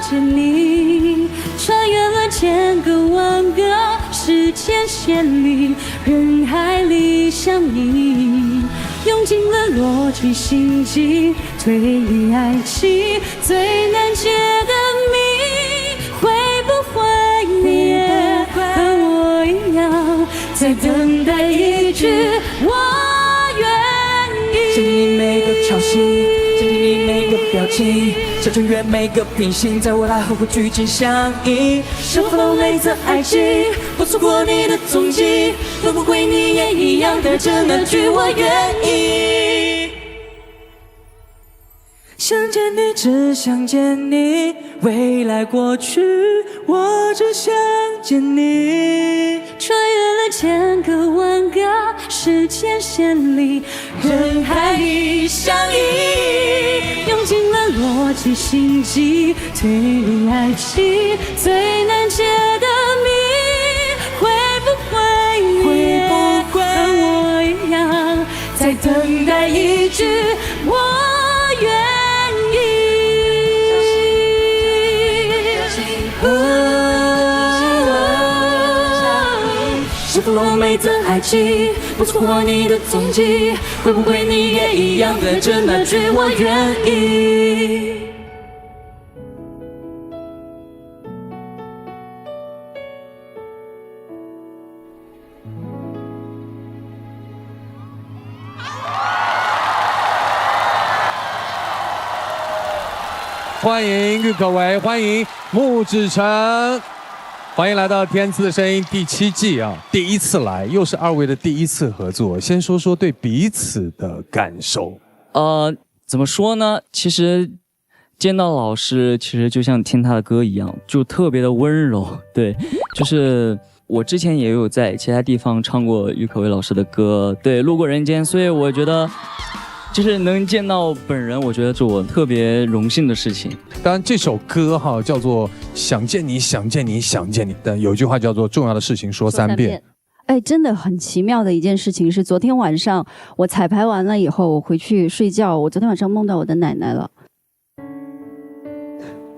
见你。穿越了千个万个时间线里，人海里相依，用尽了逻辑心机，推理爱情最难解的谜。会不会你也和我一样，在等待一句我愿意？想你每个潮汐，想你每个表情，想穿越每个平行，在未来后会聚集相依。是否流泪的爱情，不错过你的踪迹？会不会你也一样带着那句我愿意？想见你，只想见你，未来过去，我只想见你。穿越了千个万个时间线里，人海里相依，用尽了逻辑心机，推理爱情最难解的谜。会不会你也和我一样，在等待一句我规则爱情，不错过你的踪迹，会不会你也一样对着那句我愿意？欢迎郁可唯，欢迎穆子成，欢迎来到《天赐的声音》第7季啊！第一次来，又是2位的第一次合作，先说说对彼此的感受。怎么说呢？其实见到老师，其实就像听他的歌一样，就特别的温柔。对，就是我之前也有在其他地方唱过郁可唯老师的歌，对，路过人间，所以我觉得。就是能见到本人，我觉得是我特别荣幸的事情。当然，这首歌哈叫做“想见你，想见你，想见你”，但有句话叫做“重要的事情说3遍”。哎，真的很奇妙的一件事情是，昨天晚上我彩排完了以后，我回去睡觉，我昨天晚上梦到我的奶奶了。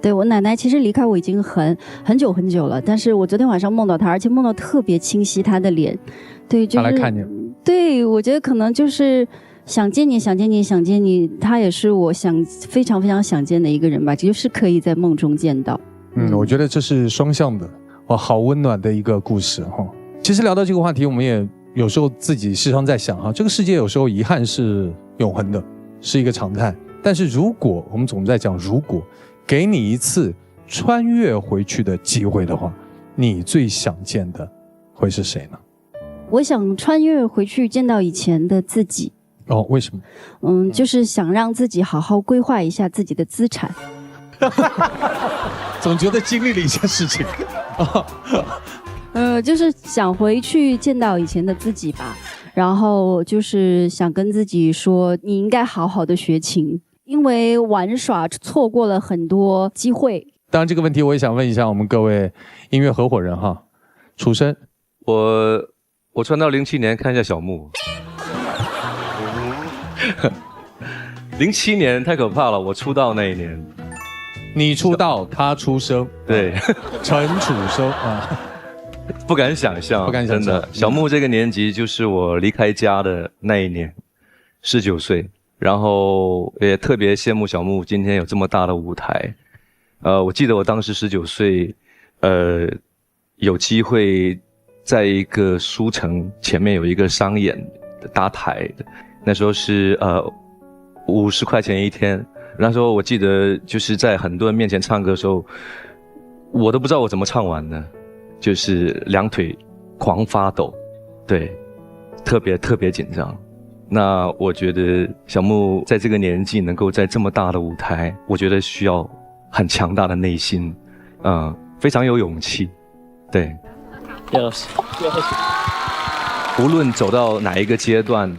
对，我奶奶其实离开我已经很久很久了，但是我昨天晚上梦到她，而且梦到特别清晰她的脸。对，就是她来看你。对，我觉得可能就是。想见你，想见你，想见你，他也是我非常非常想见的一个人吧，就是可以在梦中见到。我觉得这是双向的，好温暖的一个故事哈。其实聊到这个话题，我们也有时候自己时常在想哈，这个世界有时候遗憾是永恒的，是一个常态。但是如果我们总在讲，如果给你一次穿越回去的机会的话，你最想见的会是谁呢？我想穿越回去见到以前的自己。为什么？就是想让自己好好规划一下自己的资产。总觉得经历了一些事情。就是想回去见到以前的自己吧，然后就是想跟自己说，你应该好好的学琴，因为玩耍错过了很多机会。当然，这个问题我也想问一下我们各位音乐合伙人哈，楚生，我穿到07年看一下小木。07年太可怕了，我出道那一年。你出道，他出生，对，陈楚生啊，不敢想象，真的。小木这个年级就是我离开家的那一年，19岁，然后也特别羡慕小木今天有这么大的舞台。我记得我当时19岁，有机会在一个书城前面有一个商演的搭台的。那时候是50块钱一天，那时候我记得就是在很多人面前唱歌的时候，我都不知道我怎么唱完的，就是两腿狂发抖，对，特别紧张。那我觉得小木在这个年纪能够在这么大的舞台，我觉得需要很强大的内心，非常有勇气，对。叶老师，无论走到哪一个阶段。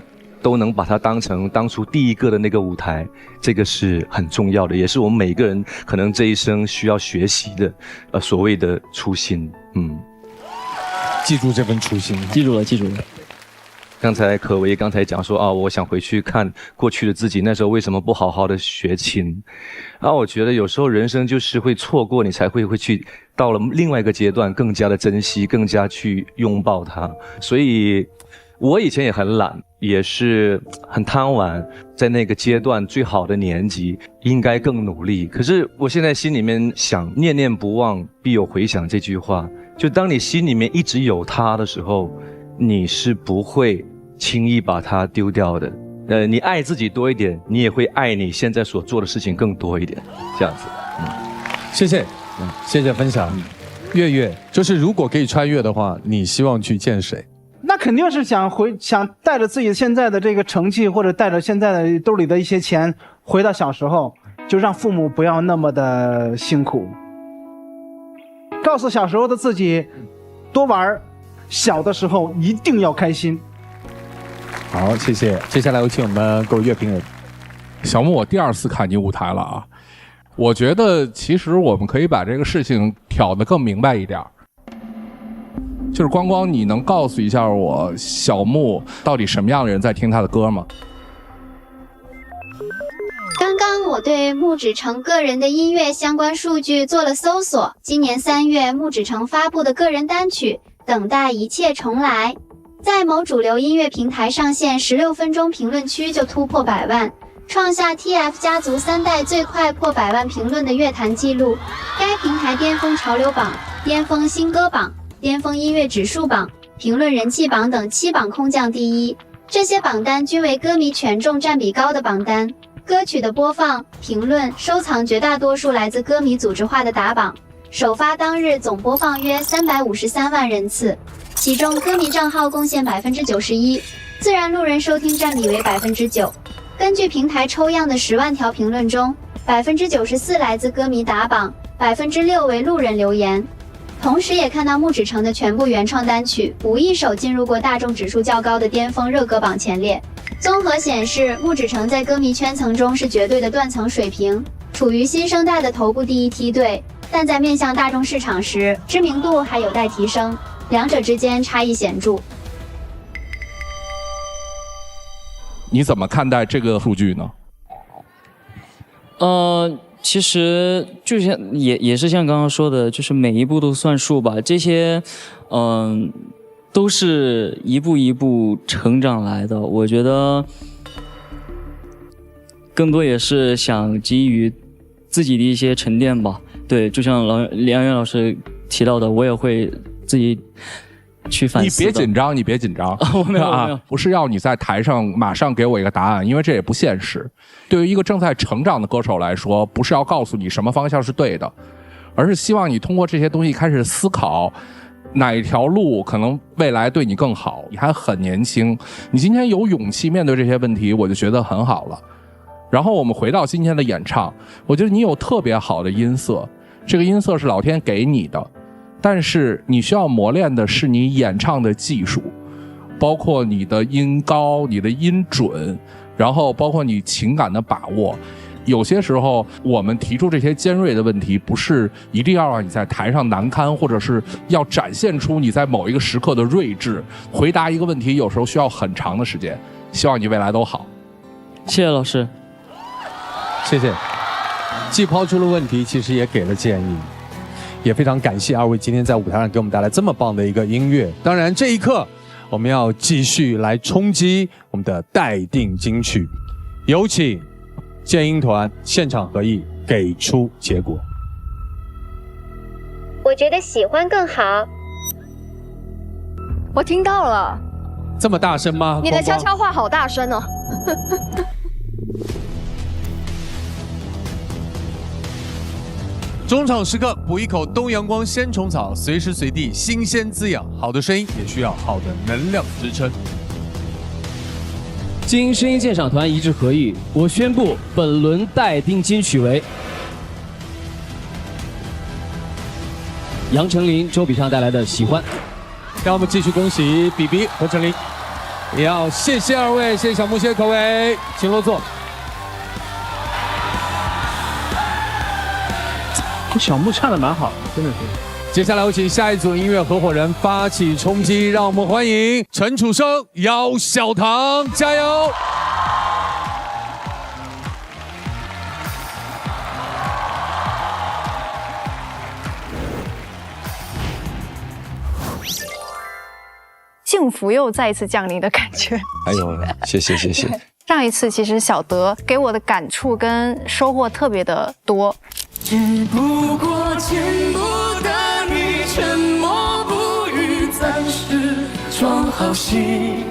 都能把它当成当初第一个的那个舞台，这个是很重要的，也是我们每个人可能这一生需要学习的，所谓的初心。记住这份初心，记住了。刚才可唯讲说我想回去看过去的自己，那时候为什么不好好的学琴？我觉得有时候人生就是会错过，你才会去到了另外一个阶段，更加的珍惜，更加去拥抱它。所以。我以前也很懒，也是很贪玩，在那个阶段最好的年纪应该更努力。可是我现在心里面想，念念不忘必有回响这句话，就当你心里面一直有它的时候，你是不会轻易把它丢掉的。你爱自己多一点，你也会爱你现在所做的事情更多一点，这样子。谢谢分享。月月，就是如果可以穿越的话，你希望去见谁？那肯定是想带着自己现在的这个成绩，或者带着现在的兜里的一些钱，回到小时候，就让父母不要那么的辛苦。告诉小时候的自己，多玩，小的时候一定要开心。好，谢谢。接下来有请我们各位乐评人。小木，我第2次看你舞台了啊，我觉得其实我们可以把这个事情挑得更明白一点。就是光光，你能告诉一下我，小木到底什么样的人在听他的歌吗？刚刚我对穆子成个人的音乐相关数据做了搜索。今年3月，穆子成发布的个人单曲《等待一切重来》，在某主流音乐平台上线16分钟评论区就突破100万，创下 TF 家族3代最快破100万评论的乐坛纪录。该平台巅峰潮流榜、巅峰新歌榜、巅峰音乐指数榜、评论人气榜等7榜空降第一。这些榜单均为歌迷权重占比高的榜单，歌曲的播放、评论、收藏绝大多数来自歌迷组织化的打榜。首发当日总播放约353万人次，其中歌迷账号贡献91%，自然路人收听占比为9%。根据平台抽样的10万条评论中，94%来自歌迷打榜，6%为路人留言。同时也看到木指成的全部原创单曲无一首进入过大众指数较高的巅峰热歌榜前列。综合显示，木指成在歌迷圈层中是绝对的断层水平，处于新生代的头部第一梯队，但在面向大众市场时，知名度还有待提升，两者之间差异显著。你怎么看待这个数据呢？其实就像也是像刚刚说的，就是每一步都算数吧。这些，都是一步一步成长来的。我觉得更多也是想基于自己的一些沉淀吧。对，就像梁远老师提到的，我也会自己去反思的。你别紧张，你别紧张。我没有，不是要你在台上马上给我一个答案，因为这也不现实。对于一个正在成长的歌手来说，不是要告诉你什么方向是对的，而是希望你通过这些东西开始思考哪一条路可能未来对你更好。你还很年轻，你今天有勇气面对这些问题，我就觉得很好了。然后我们回到今天的演唱，我觉得你有特别好的音色，这个音色是老天给你的，但是你需要磨练的是你演唱的技术，包括你的音高、你的音准，然后包括你情感的把握。有些时候我们提出这些尖锐的问题，不是一定要让你在台上难堪，或者是要展现出你在某一个时刻的睿智。回答一个问题有时候需要很长的时间，希望你未来都好。谢谢老师。谢谢。既抛出了问题，其实也给了建议，也非常感谢二位今天在舞台上给我们带来这么棒的一个音乐。当然这一刻我们要继续来冲击我们的待定金曲，有请剑鹰团现场合艺给出结果。我觉得喜欢更好。我听到了。这么大声吗？你的悄悄话好大声哦。中场时刻补一口东阳光鲜虫草，随时随地新鲜滋养。好的声音也需要好的能量支撑。经声音鉴赏团一致合议，我宣布本轮待定金曲为杨丞琳、周笔畅带来的《喜欢》。让我们继续恭喜比比和丞琳，也要谢谢二位，谢谢小木，谢谢口伟，请落座。小木唱的蛮好的，真的是。接下来有请下一组音乐合伙人发起冲击，让我们欢迎陈楚生、姚小棠，加油！幸福又再一次降临的感觉。哎呦，谢谢谢谢。上一次其实小德给我的感触跟收获特别的多。只不过见不得你沉默不语，暂时装好戏。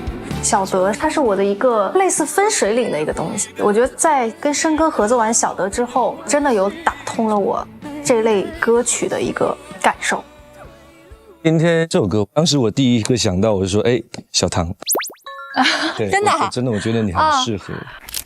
小德他是我的一个类似分水岭的一个东西，我觉得在跟申哥合作完小德之后，真的有打通了我这类歌曲的一个感受。今天这首歌，当时我第一个想到，我就说，哎，小棠，对，真的真的，我觉得你很适合。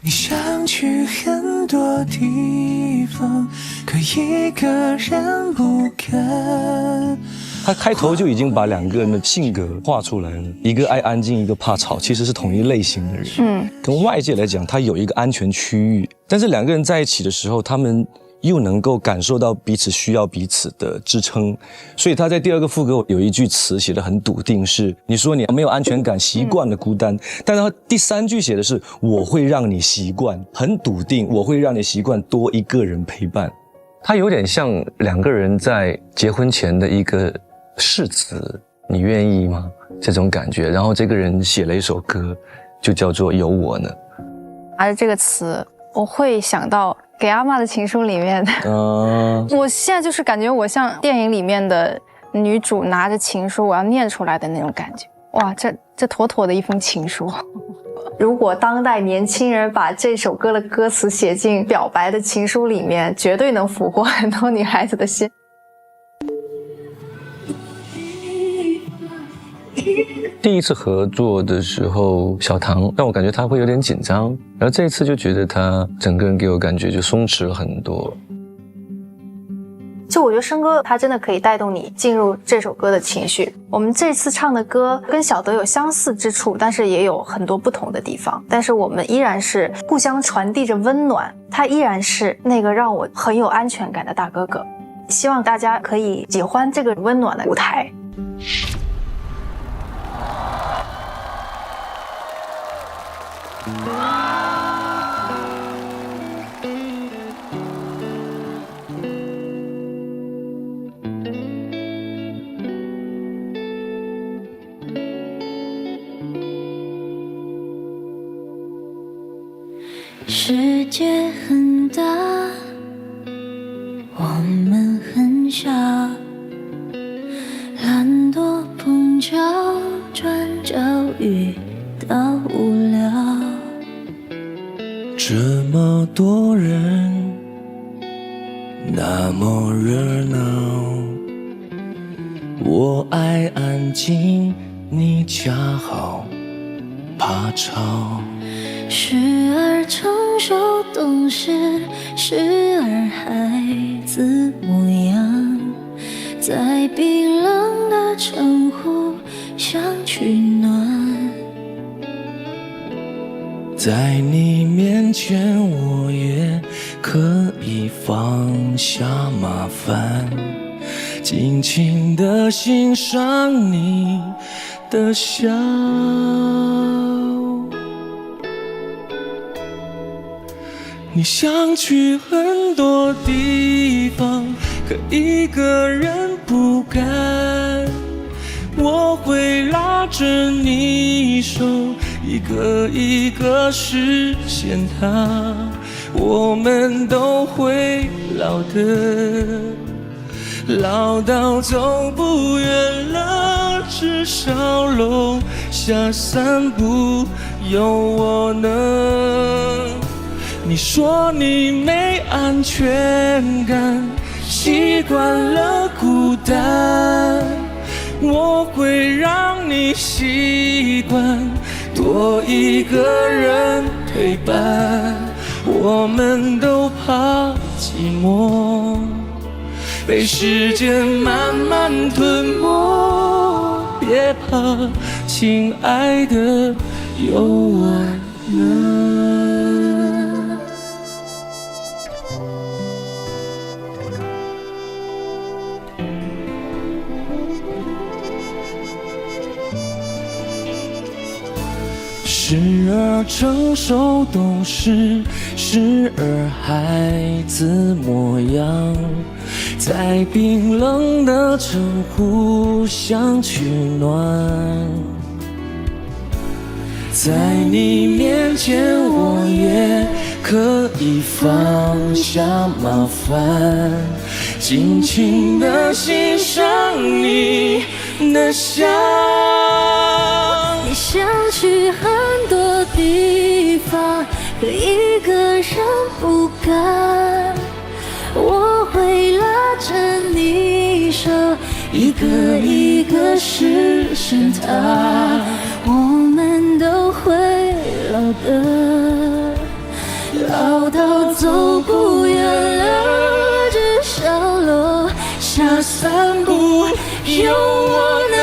你想去很多地方，可一个人不敢。他开头就已经把两个人的性格画出来了，一个爱安静，一个怕吵，其实是同一类型的人。跟外界来讲，他有一个安全区域，但是两个人在一起的时候，他们又能够感受到彼此需要彼此的支撑，所以他在第二个副歌有一句词写得很笃定，是你说你没有安全感，习惯了孤单，但是他第三句写的是我会让你习惯，很笃定，我会让你习惯多一个人陪伴。他有点像两个人在结婚前的一个誓词，你愿意吗？这种感觉。然后这个人写了一首歌，就叫做《有我呢》。拿着这个词，我会想到《给阿嬷的情书》里面的。我现在就是感觉我像电影里面的女主拿着情书，我要念出来的那种感觉。哇，这妥妥的一封情书。如果当代年轻人把这首歌的歌词写进表白的情书里面，绝对能俘获很多女孩子的心。第一次合作的时候，小唐让我感觉他会有点紧张，然后这一次就觉得他整个人给我感觉就松弛了很多。就我觉得申哥他真的可以带动你进入这首歌的情绪。我们这次唱的歌跟小德有相似之处，但是也有很多不同的地方，但是我们依然是互相传递着温暖，他依然是那个让我很有安全感的大哥哥。希望大家可以喜欢这个温暖的舞台。世界很大，我们很小，懒惰碰巧，转角遇到无聊。这么多人，那么热闹，我爱安静，你恰好怕吵。时而成熟懂事，时而孩子模样，在冰冷的称呼相取暖。在你面前，我也可以放下麻烦，尽情地欣赏你的笑。你想去很多地方，可一个人不敢。我会拉着你手，一个一个实现它。我们都会老的，老到走不远了，至少楼下散步有我呢。你说你没安全感，习惯了孤单，我会让你习惯多一个人陪伴。我们都怕寂寞，被时间慢慢吞没，别怕，亲爱的，有我呢。时而成熟懂事，时而孩子模样，在冰冷的城互相取暖。在你面前，我也可以放下麻烦，尽情地欣赏你的笑。你想去很多地方，可一个人不敢。我会拉着你手，一个一个实现它。我们都会老的，老到走不远了，至少楼下散步有我呢。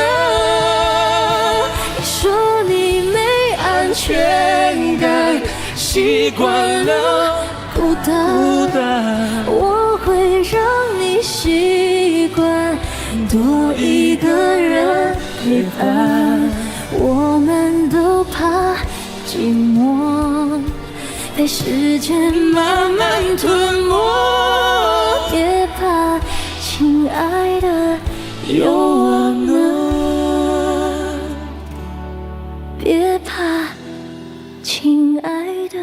你说你没安全感，习惯了孤单，我会让你习惯多一个人陪伴。我们都怕寂寞，被时间慢慢吞没，别怕，亲爱的，有我呢。别怕，亲爱的，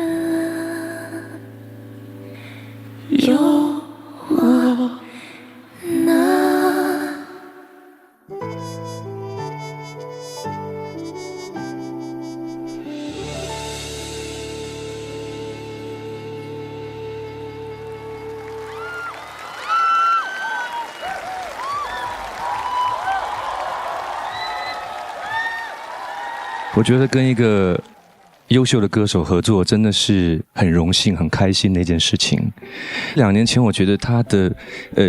有我呢。我觉得跟一个优秀的歌手合作真的是很荣幸、很开心的一件事情。2年前我觉得他的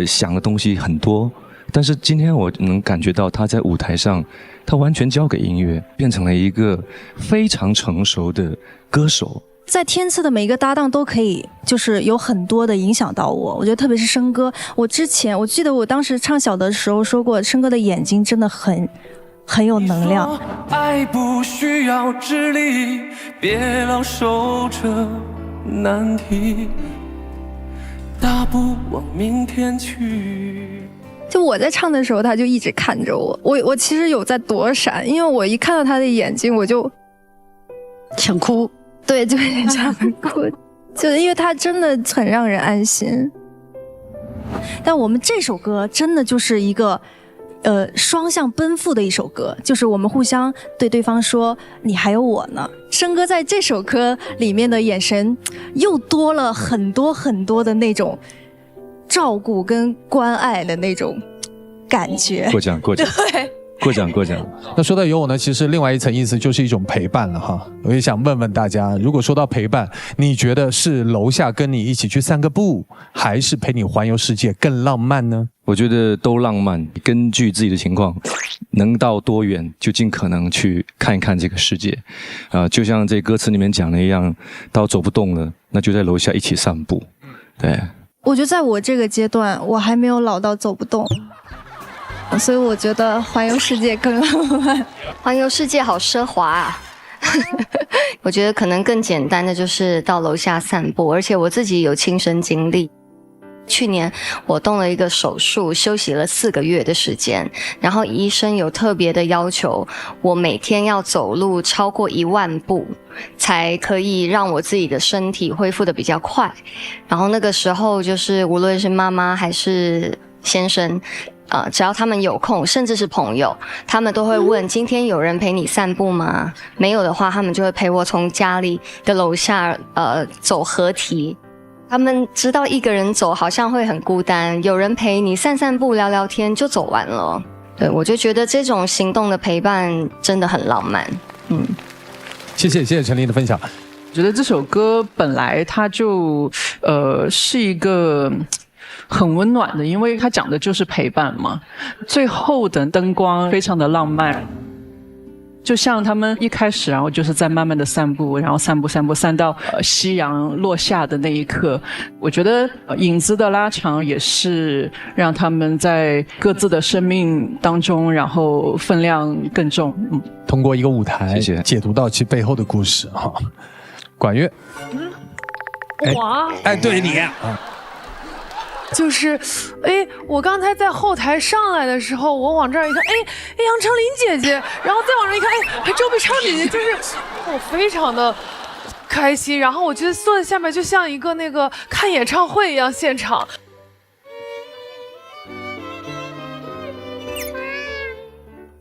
想的东西很多，但是今天我能感觉到他在舞台上，他完全交给音乐，变成了一个非常成熟的歌手。在天赐的每一个搭档都可以，就是有很多的影响到我。我觉得特别是生哥，我记得我当时唱小的时候说过，生哥的眼睛真的很有能量。爱不需要智力，别老守着难题，大步往明天去。就我在唱的时候，他就一直看着我，我其实有在躲闪，因为我一看到他的眼睛，我就想哭。对，就有点想哭，就因为他真的很让人安心。但我们这首歌真的就是一个双向奔赴的一首歌，就是我们互相对对方说你还有我呢。生哥在这首歌里面的眼神又多了很多很多的那种照顾跟关爱的那种感觉。过奖对，过奖。那说到有我呢，其实另外一层意思就是一种陪伴了哈。我也想问问大家，如果说到陪伴，你觉得是楼下跟你一起去散个步，还是陪你环游世界更浪漫呢？我觉得都浪漫，根据自己的情况，能到多远就尽可能去看一看这个世界。就像这歌词里面讲的一样，到走不动了，那就在楼下一起散步。对，我觉得在我这个阶段，我还没有老到走不动。所以我觉得环游世界更浪漫。环游世界好奢华啊！我觉得可能更简单的就是到楼下散步，而且我自己有亲身经历。去年我动了一个手术，休息了4个月的时间，然后医生有特别的要求，我每天要走路超过1万步，才可以让我自己的身体恢复的比较快。然后那个时候就是无论是妈妈还是先生，只要他们有空，甚至是朋友，他们都会问今天有人陪你散步吗？没有的话，他们就会陪我从家里的楼下走河堤。他们知道一个人走好像会很孤单，有人陪你散散步聊聊天就走完了。对，我就觉得这种行动的陪伴真的很浪漫。谢谢陈琳的分享。我觉得这首歌本来它就是一个很温暖的，因为它讲的就是陪伴嘛。最后的灯光非常的浪漫，就像他们一开始，然后就是在慢慢的散步，然后散到夕阳落下的那一刻。我觉得影子的拉长也是让他们在各自的生命当中，然后分量更重。通过一个舞台，解读到其背后的故事哈。管乐，我对你。就是，我刚才在后台上来的时候，我往这儿一看，杨丞琳姐姐，然后再往这一看，还周笔畅姐姐，就是我非常的开心。然后我觉得坐在下面就像一个那个看演唱会一样现场。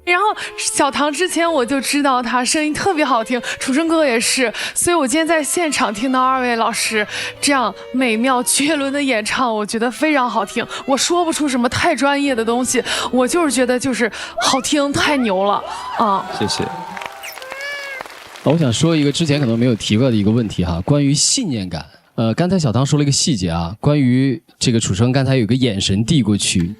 然后小唐之前我就知道他声音特别好听，楚生哥也是，所以我今天在现场听到2位老师这样美妙绝伦的演唱，我觉得非常好听。我说不出什么太专业的东西，我就是觉得就是好听，太牛了啊！谢谢。我想说一个之前可能没有提过的一个问题哈，关于信念感。刚才小唐说了一个细节啊，关于这个楚生刚才有个眼神递过去。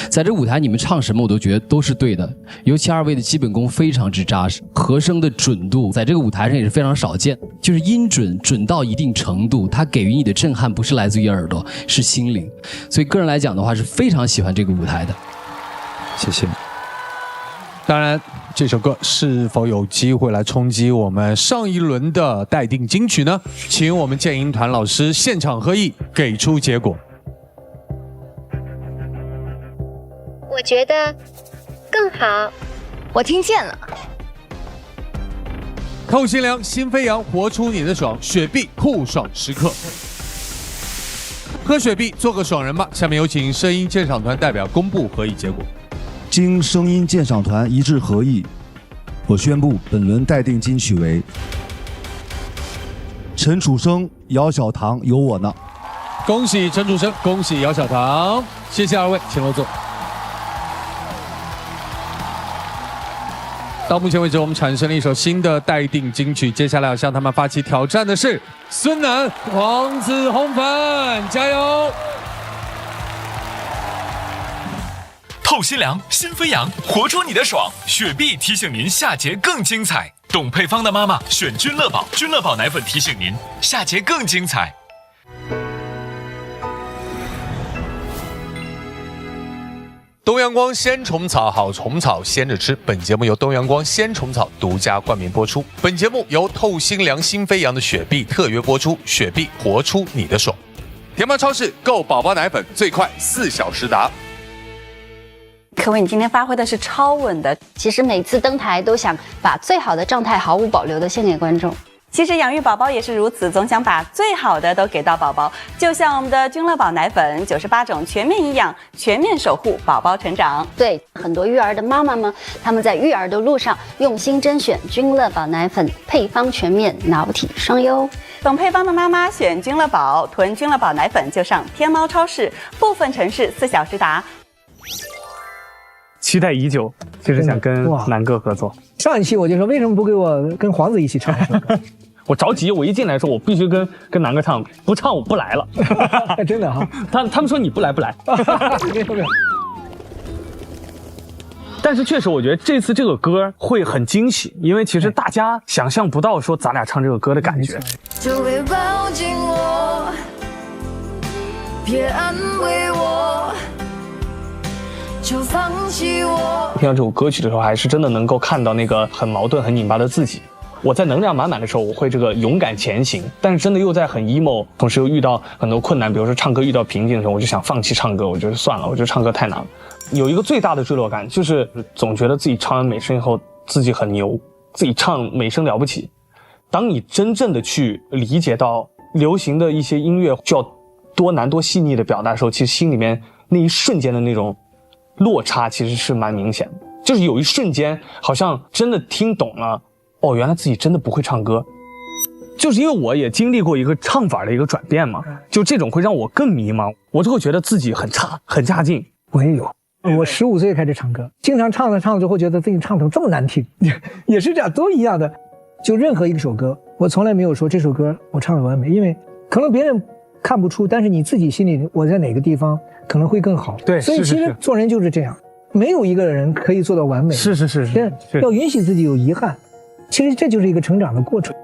在这舞台，你们唱什么我都觉得都是对的，尤其2位的基本功非常之扎实，和声的准度在这个舞台上也是非常少见，就是音准到一定程度，它给予你的震撼不是来自于耳朵，是心灵。所以个人来讲的话，是非常喜欢这个舞台的。谢谢。当然，这首歌是否有机会来冲击我们上一轮的待定金曲呢？请我们建音团老师现场合议，给出结果。我觉得更好。我听见了。透心凉，心飞扬，活出你的爽，雪碧酷爽时刻。喝雪碧，做个爽人吧。下面有请声音鉴赏团代表公布合议结果。经声音鉴赏团一致合议，我宣布本轮待定金曲为陈楚生、姚小棠有我呢。恭喜陈楚生，恭喜姚小棠，谢谢二位，请落座。到目前为止，我们产生了一首新的待定金曲，接下来要向他们发起挑战的是孙楠、黄子红粉，加油！透心凉，心飞扬，活出你的爽。雪碧提醒您下节更精彩。懂配方的妈妈选君乐宝，君乐宝奶粉提醒您下节更精彩。东阳光鲜虫草，好虫草鲜着吃。本节目由东阳光鲜虫草独家冠名播出。本节目由透心凉心飞扬的雪碧特约播出。雪碧，活出你的爽。天猫超市购宝宝奶粉，最快4小时达。可伟，你今天发挥的是超稳的。其实每次登台都想把最好的状态毫无保留的献给观众。其实养育宝宝也是如此，总想把最好的都给到宝宝。就像我们的君乐宝奶粉，98种全面营养，全面守护宝宝成长。对，很多育儿的妈妈们，他们在育儿的路上用心甄选君乐宝奶粉，配方全面，脑体双优。懂配方的妈妈选君乐宝，囤君乐宝奶粉就上天猫超市，部分城市4小时达。期待已久，就是想跟南哥合作。上一期我就说，为什么不给我跟黄子一起唱一首歌？我着急，我一进来说，我必须跟南哥唱，不唱我不来了。真的哈？他们说你不来不来。但是确实，我觉得这次这个歌会很惊喜，因为其实大家想象不到说咱俩唱这个歌的感觉。就别抱紧我，别安慰我，就放弃我。听到这首歌曲的时候，还是真的能够看到那个很矛盾、很拧巴的自己。我在能量满满的时候，我会这个勇敢前行，但是真的又在很 emo， 同时又遇到很多困难，比如说唱歌遇到瓶颈的时候，我就想放弃唱歌，我觉得算了，我觉得唱歌太难了。有一个最大的坠落感，就是总觉得自己唱完美声以后自己很牛，自己唱美声了不起。当你真正的去理解到流行的一些音乐就要多难多细腻的表达的时候，其实心里面那一瞬间的那种落差其实是蛮明显的，就是有一瞬间好像真的听懂了，哦，原来自己真的不会唱歌。就是因为我也经历过一个唱法的一个转变嘛，就这种会让我更迷茫，我就会觉得自己很差很差劲。我也有，我15岁开始唱歌，经常唱着唱着会觉得自己唱成这么难听，也是这样，都一样的。就任何一首歌，我从来没有说这首歌我唱得完美，因为可能别人看不出，但是你自己心里我在哪个地方可能会更好。对，所以其实做人就是这样，没有一个人可以做到完美。是，要允许自己有遗憾。其实这就是一个成长的过程。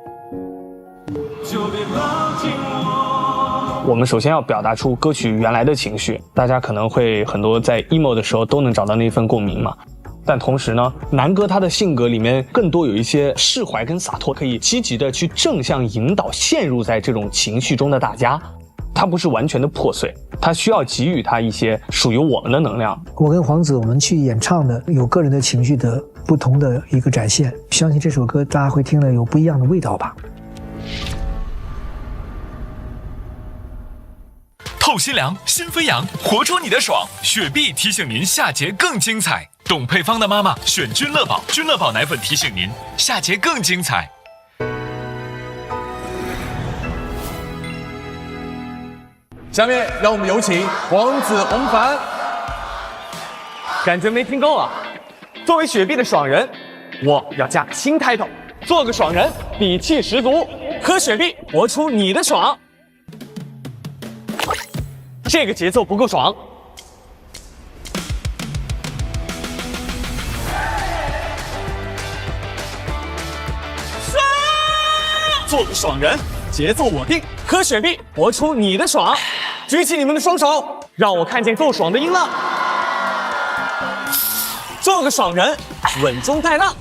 我们首先要表达出歌曲原来的情绪，大家可能会很多在 emo 的时候都能找到那份共鸣嘛。但同时呢，南哥他的性格里面更多有一些释怀跟洒脱，可以积极的去正向引导陷入在这种情绪中的大家。他不是完全的破碎，他需要给予他一些属于我们的能量。我跟黄子我们去演唱的有个人的情绪的不同的一个展现，相信这首歌大家会听了有不一样的味道吧。透心凉，心飞扬，活出你的爽。雪碧提醒您下节更精彩。懂配方的妈妈选君乐宝，君乐宝奶粉提醒您下节更精彩。下面让我们有请黄子红凡。感觉没听够啊！作为雪碧的爽人，我要加新 title， 做个爽人，底气十足，喝雪碧，活出你的爽。这个节奏不够爽。做个爽人，节奏我定，喝雪碧，活出你的爽。举起你们的双手，让我看见够爽的音浪。做个爽人，稳中带浪，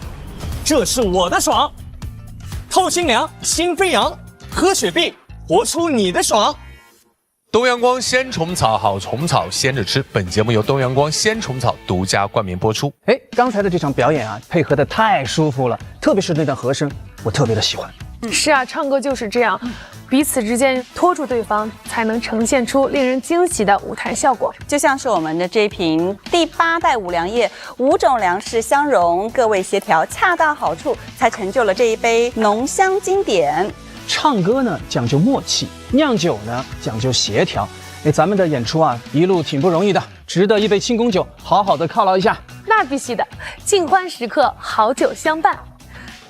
这是我的爽。透心凉，心飞扬，喝雪碧，活出你的爽。东阳光鲜虫草，好虫草鲜着吃。本节目由东阳光鲜虫草独家冠名播出。哎，刚才的这场表演啊，配合的太舒服了，特别是那段和声，我特别的喜欢。是啊，唱歌就是这样，彼此之间拖住对方，才能呈现出令人惊喜的舞台效果。就像是我们的这瓶第8代五粮液，5种粮食相融，各味协调，恰到好处，才成就了这一杯浓香经典。唱歌呢讲究默契，酿酒呢讲究协调。哎，咱们的演出啊，一路挺不容易的，值得一杯庆功酒，好好的犒劳一下。那必须的，尽欢时刻，好酒相伴。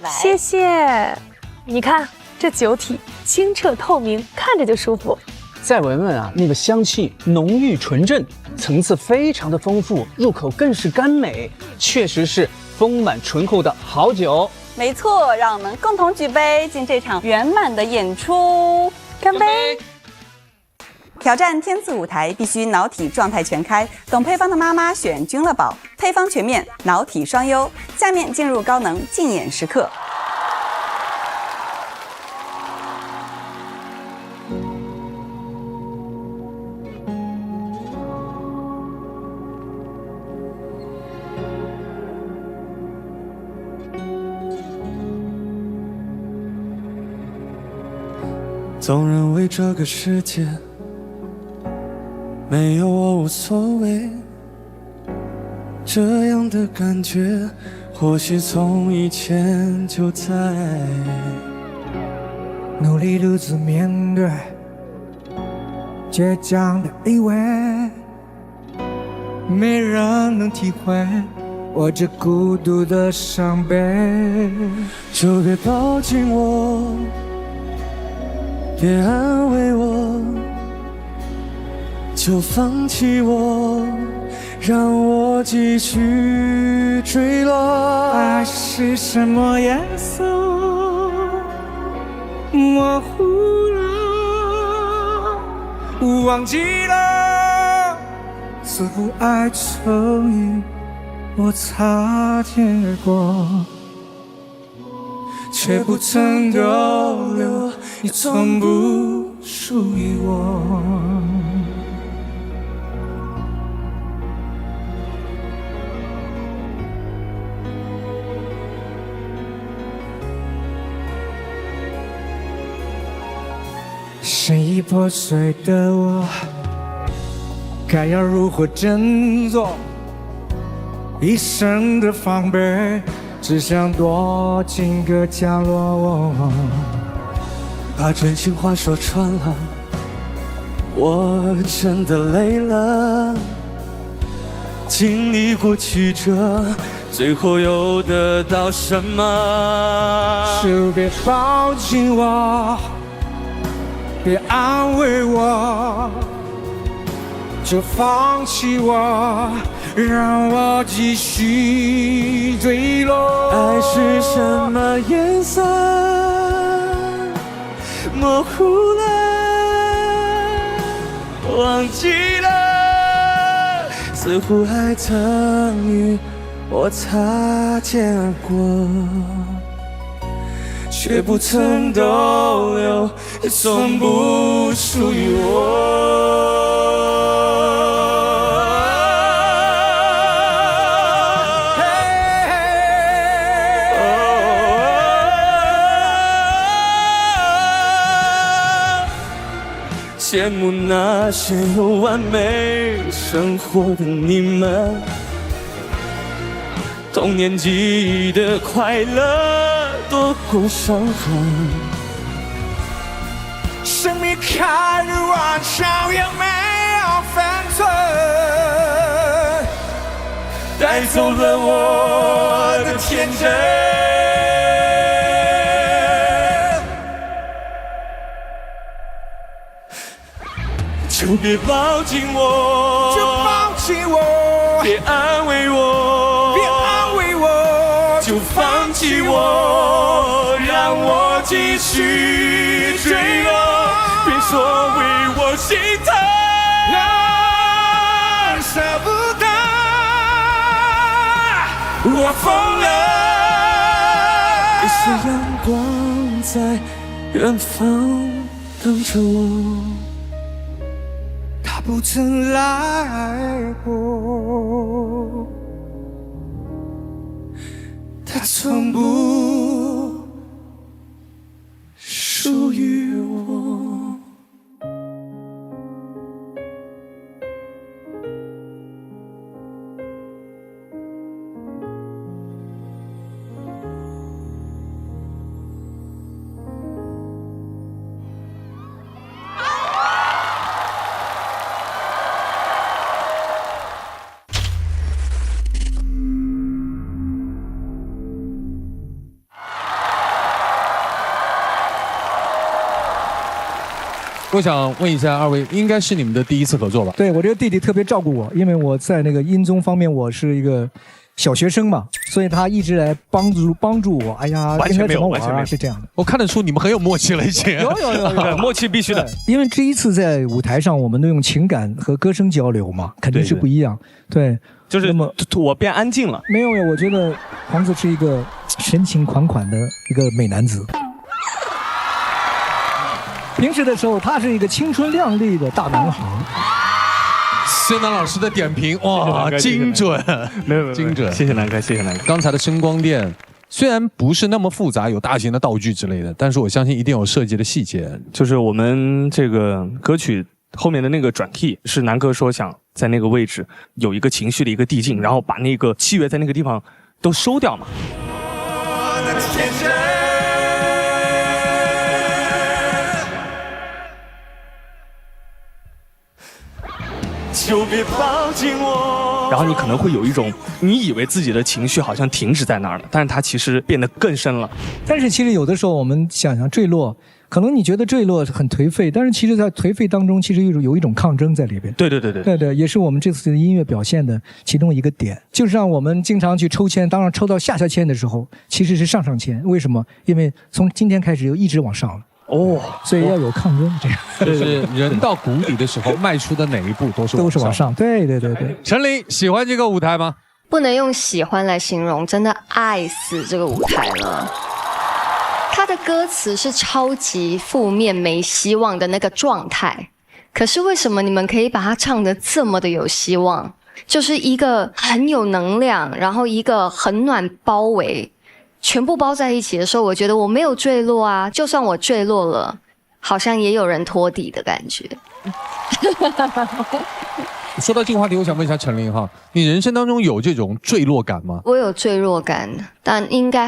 谢谢。你看这酒体清澈透明，看着就舒服。再闻闻啊，那个香气浓郁纯正，层次非常的丰富，入口更是甘美，确实是丰满醇厚的好酒。没错，让我们共同举杯，敬这场圆满的演出，干杯！挑战天赐舞台必须脑体状态全开，懂配方的妈妈选君乐宝，配方全面，脑体双优。下面进入高能竞演时刻。总认为这个世界没有我无所谓，这样的感觉或许从以前就在。努力独自面对倔强的以为，没人能体会我这孤独的伤悲。就别抱紧我，别安慰我，就放弃我，让我继续坠落。爱是什么颜色？模糊了，忘记了，似乎爱曾与我擦肩而过，却不曾逗留，也从不属于我。心已破碎的我，该要如何振作？一生的防备，只想躲进个角落。把真心话说穿了，我真的累了。经历过曲折，最后又得到什么？就别抱紧我，别安慰我，就放弃我，让我继续坠落。爱是什么颜色？模糊了，忘记了，似乎还曾与我擦肩而过，却不曾逗留，也从不属于我。羡慕那些有完美生活的你们，童年记忆的快乐多过伤痕。生命开的玩笑也没有分寸，带走了我的天真。就别抱紧我，就抱紧我，别安慰我，别安慰我，就放弃我，让我继续坠落。别说为我心疼，舍不得，我疯了。也是阳光在远方等着我。他不曾来过，他从不属于我。我想问一下二位，应该是你们的第一次合作吧？对，我这个弟弟特别照顾我，因为我在那个音综方面我是一个小学生嘛，所以他一直来帮助我。哎呀，完全没有，应该怎么玩啊？是这样的。我看得出你们很有默契了，已经。有默契必须的。因为第一次在舞台上，我们都用情感和歌声交流嘛，肯定是不一样。对，就是那么我变安静了。没有，我觉得黄子是一个深情款款的一个美男子。平时的时候，他是一个青春靓丽的大男孩。孙楠老师的点评，哇，精准，没有精准，谢谢南哥，谢谢南哥。刚才的声光电虽然不是那么复杂，有大型的道具之类的，但是我相信一定有设计的细节。就是我们这个歌曲后面的那个转 key， 是南哥说想在那个位置有一个情绪的一个递进，然后把那个器乐在那个地方都收掉嘛。就别抱紧我。然后你可能会有一种，你以为自己的情绪好像停止在那儿了，但是它其实变得更深了。但是其实有的时候我们想坠落，可能你觉得坠落很颓废，但是其实在颓废当中，其实有一种抗争在里边。对，也是我们这次的音乐表现的其中一个点，就是让我们经常去抽签，当然抽到下签的时候，其实是上签。为什么？因为从今天开始就一直往上了。哦，所以要有抗争，这样就是人到谷底的时候，迈出的哪一步都是往上。对。陈琳喜欢这个舞台吗？不能用喜欢来形容，真的爱死这个舞台了。他的歌词是超级负面、没希望的那个状态，可是为什么你们可以把它唱得这么的有希望？就是一个很有能量，然后一个很暖包围。全部包在一起的时候，我觉得我没有坠落啊，就算我坠落了，好像也有人托底的感觉。说到这个话题，我想问一下陈琳哈，你人生当中有这种坠落感吗？我有坠落感，但应该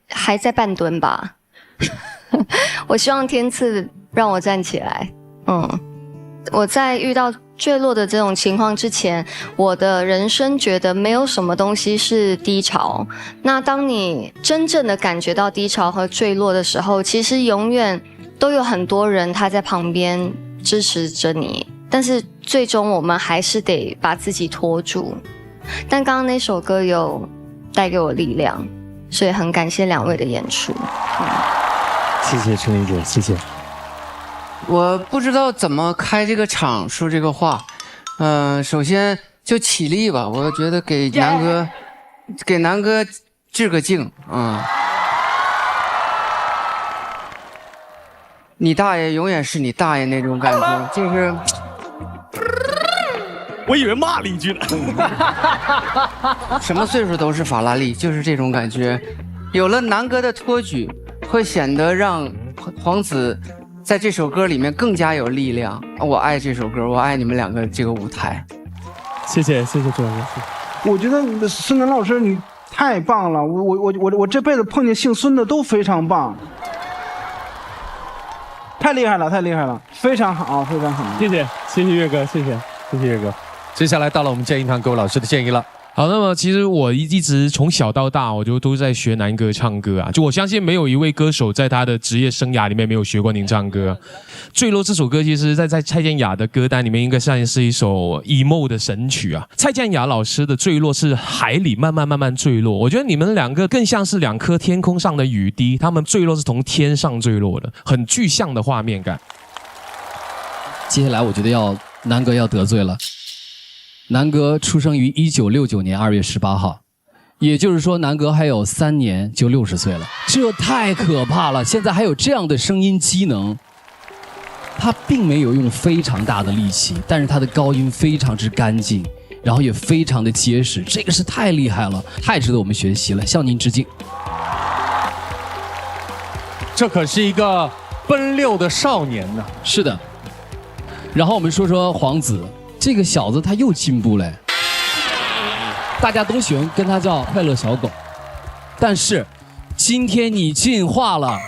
还在半蹲吧。我希望天赐让我站起来。我在遇到坠落的这种情况之前，我的人生觉得没有什么东西是低潮。那当你真正的感觉到低潮和坠落的时候，其实永远都有很多人他在旁边支持着你，但是最终我们还是得把自己拖住。但刚刚那首歌有带给我力量，所以很感谢两位的演出。谢谢陈琳姐，谢谢。我不知道怎么开这个场说这个话，首先就起立吧，我觉得给南哥致个敬啊！你大爷永远是你大爷那种感觉，就是。我以为骂了一句呢。什么岁数都是法拉利，就是这种感觉。有了南哥的托举，会显得让黄子在这首歌里面更加有力量。我爱这首歌，我爱你们两个这个舞台。谢谢周老师。我觉得孙楠老师你太棒了，我这辈子碰见姓孙的都非常棒，太厉害了，非常好。谢谢岳哥，谢谢岳哥。接下来到了我们建议团各位老师的建议了。好，那么其实我一直从小到大，我就都在学南哥唱歌啊。就我相信没有一位歌手在他的职业生涯里面没有学过您唱歌。坠落这首歌，其实在蔡健雅的歌单里面应该算是一首 emo 的神曲啊。蔡健雅老师的坠落是海里慢慢坠落，我觉得你们两个更像是两颗天空上的雨滴，他们坠落是从天上坠落的，很具象的画面感。接下来我觉得南哥要得罪了。南哥出生于1969年2月18号，也就是说南哥还有3年就60岁了，这太可怕了！现在还有这样的声音机能，他并没有用非常大的力气，但是他的高音非常之干净，然后也非常的结实，这个是太厉害了，太值得我们学习了，向您致敬。这可是一个奔六的少年呢。是的。然后我们说说黄子，这个小子他又进步了，大家都喜欢跟他叫快乐小狗，但是今天你进化了，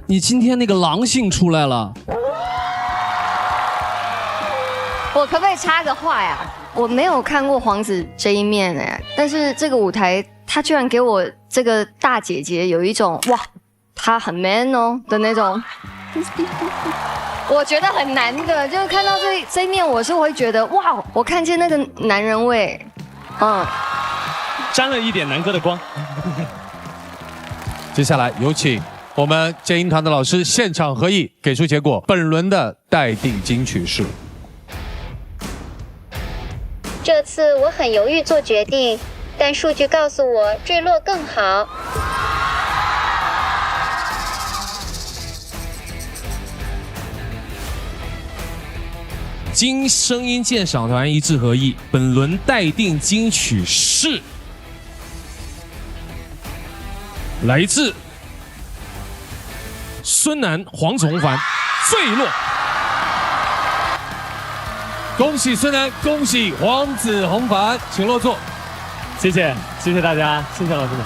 你今天那个狼性出来了。我可不可以插个话呀？我没有看过黄子这一面哎，但是这个舞台他居然给我这个大姐姐有一种哇，她很 man 哦的那种。我觉得很难的，就是看到这一面，我是会觉得哇，我看见那个男人味，沾了一点南哥的光。接下来有请我们剑音团的老师现场合议，给出结果。本轮的待定金曲是。这次我很犹豫做决定，但数据告诉我坠落更好。经声音鉴赏团一致合议，本轮待定金曲是来自孙楠、黄子弘凡《坠落》。恭喜孙楠，恭喜黄子弘凡，请落座。谢谢，谢谢大家，谢谢老师们。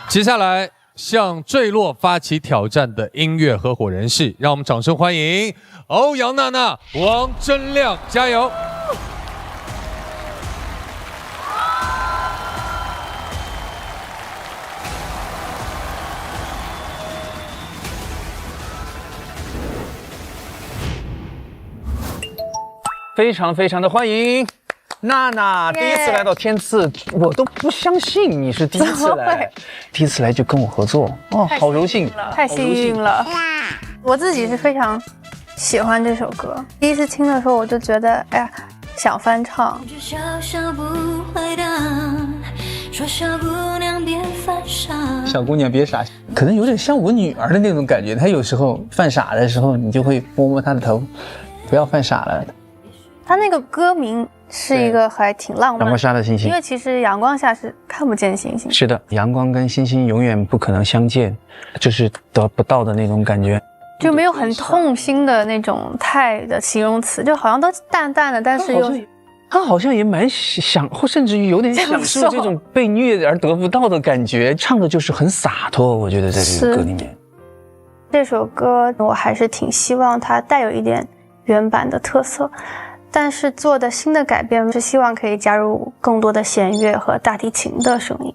接下来向坠落发起挑战的音乐合伙人是，让我们掌声欢迎欧阳娜娜、王铮亮，加油！非常非常的欢迎娜娜，第一次来到天赐，我都不相信你是第一次来，第一次来就跟我合作，哦，好荣幸，太幸运了。我自己是非常喜欢这首歌，第一次听的时候我就觉得，哎呀，想翻唱。小小不回答，说小姑娘别犯傻。小姑娘别傻，可能有点像我女儿的那种感觉。她有时候犯傻的时候，你就会摸摸她的头，不要犯傻了。他那个歌名是一个还挺浪漫的，阳光下的星星，因为其实阳光下是看不见星星。是的，阳光跟星星永远不可能相见，就是得不到的那种感觉，就没有很痛心的那种态的形容词，就好像都淡淡的，但是又他好像也蛮想，或甚至于有点享受这种被虐而得不到的感觉，唱的就是很洒脱。我觉得在这个歌里面，这首歌我还是挺希望它带有一点原版的特色。但是做的新的改变是希望可以加入更多的弦乐和大提琴的声音，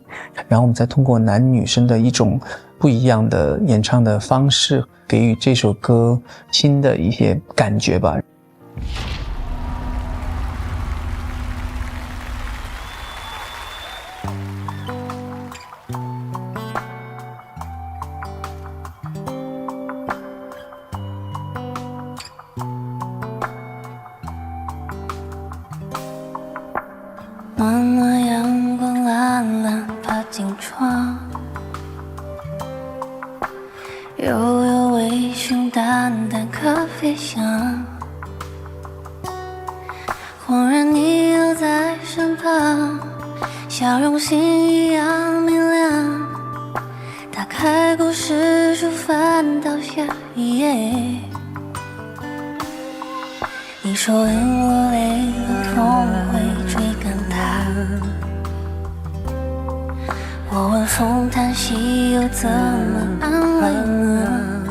然后我们再通过男女生的一种不一样的演唱的方式，给予这首歌新的一些感觉吧。暖暖阳光懒懒爬进窗，悠悠微醺淡淡咖啡香，恍然你又在身旁，笑容星一样明亮。打开故事书翻到下一页，你说因我累了风会追赶它，我问风叹息又怎么安慰呢？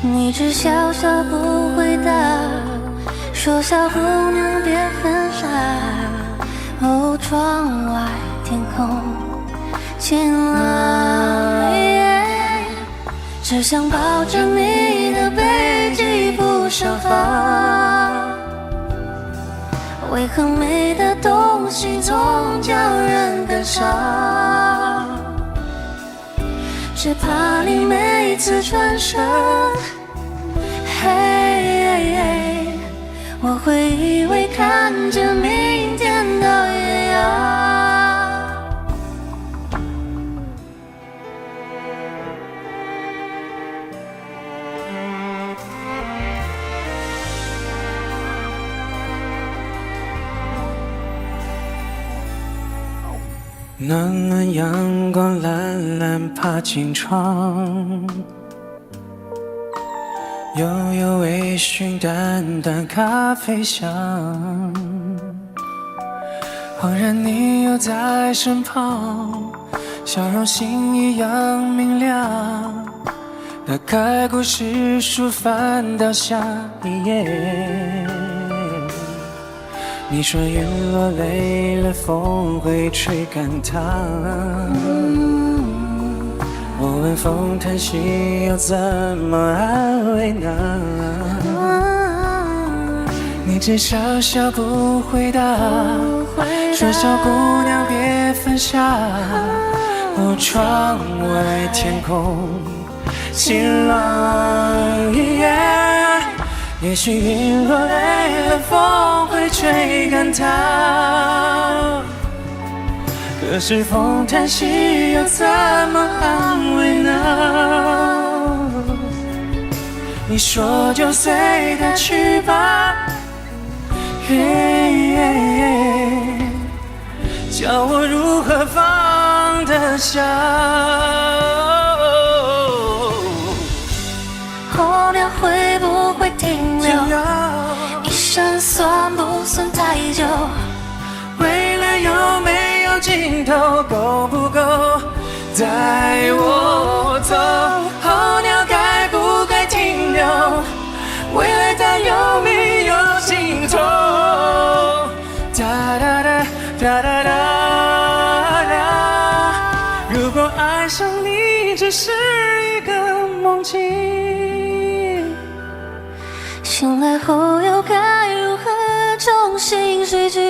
你只笑笑不回答，说小姑娘别犯傻。哦，窗外天空晴朗，只想抱着你的背脊不设防。为何美的东西总叫人感伤？只怕你每次转身，我会以为看见明天的艳阳。暖暖阳光懒懒爬进窗，悠悠微醺淡淡咖啡香，恍然你又在身旁，笑容星一样明亮。打开故事书，翻到下一页。你说云落累了，风会吹干它。我问风叹息，又怎么安慰呢？你只笑笑不回答，说小姑娘别犯傻。哦，窗外天空晴朗，也许云落累了，风会吹干它。可是风叹息，又怎么安慰呢？你说就随它去吧，叫我如何放得下？候鸟会不会停留？一生算不算太久？未来有没有尽头？够不够带我走？候鸟该不该停留？未来它有没有尽头？哒哒哒哒哒哒哒。如果爱上你只是一个梦境，醒来后又该如何重新睡去？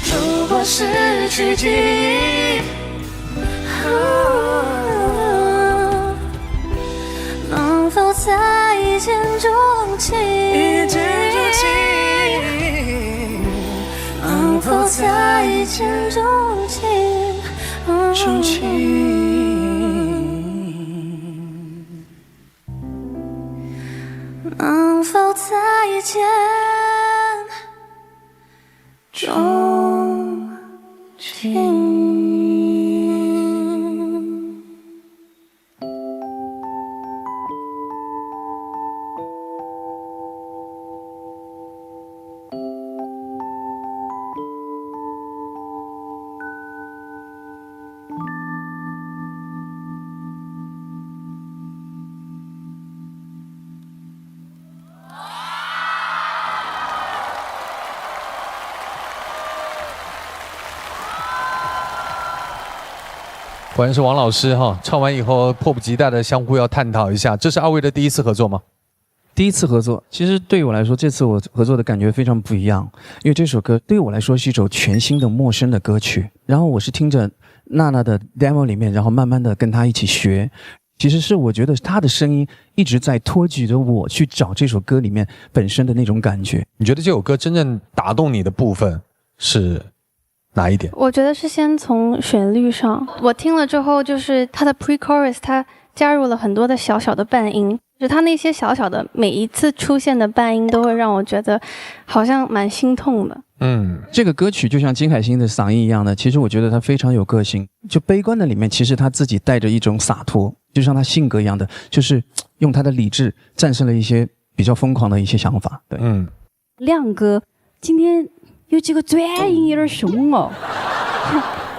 如果失去记忆，能否再一见钟情？一见钟情，能否再一见钟情？钟情。能否再一见钟情？果然是王老师哈，唱完以后迫不及待的相互要探讨一下，这是二位的第一次合作吗？第一次合作，其实对于我来说，这次我合作的感觉非常不一样，因为这首歌对我来说是一首全新的陌生的歌曲。然后我是听着娜娜的 demo 里面，然后慢慢的跟她一起学。其实是我觉得她的声音一直在托举着我去找这首歌里面本身的那种感觉。你觉得这首歌真正打动你的部分是哪一点？我觉得是先从旋律上，我听了之后，就是它的 pre-chorus， 它加入了很多的小小的半音，就是它那些小小的每一次出现的半音，都会让我觉得好像蛮心痛的。这个歌曲就像金海心的嗓音一样的，其实我觉得他非常有个性。就悲观的里面，其实他自己带着一种洒脱，就像他性格一样的，就是用他的理智战胜了一些比较疯狂的一些想法。对，亮哥今天有几个转音有点凶哦。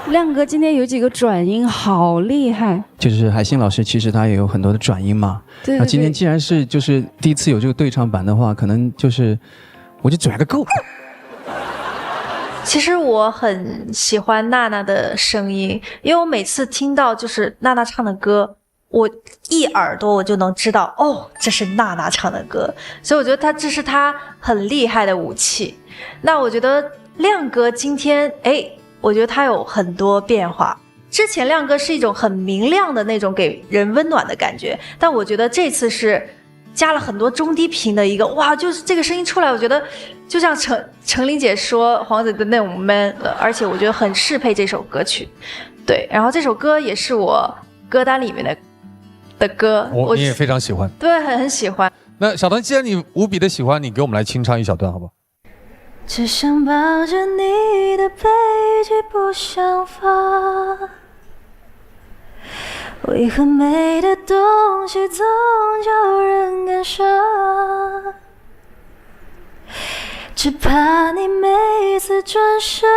亮哥今天有几个转音好厉害。就是海星老师其实他也有很多的转音嘛。对。那今天既然是就是第一次有这个对唱版的话，可能就是我就转个够。其实我很喜欢娜娜的声音，因为我每次听到就是娜娜唱的歌，我一耳朵我就能知道，哦，这是娜娜唱的歌，所以我觉得这是她很厉害的武器。那我觉得亮哥今天，我觉得他有很多变化。之前亮哥是一种很明亮的那种给人温暖的感觉，但我觉得这次是加了很多中低频的一个，哇，就是这个声音出来，我觉得就像程琳姐说黄子的那种 man， 而且我觉得很适配这首歌曲。对，然后这首歌也是我歌单里面的歌，你也非常喜欢。对，很喜欢。那小唐，既然你无比的喜欢，你给我们来清唱一小段好不好？只想抱着你的背脊不想放。为何美的东西总叫人感伤？只怕你每次转身，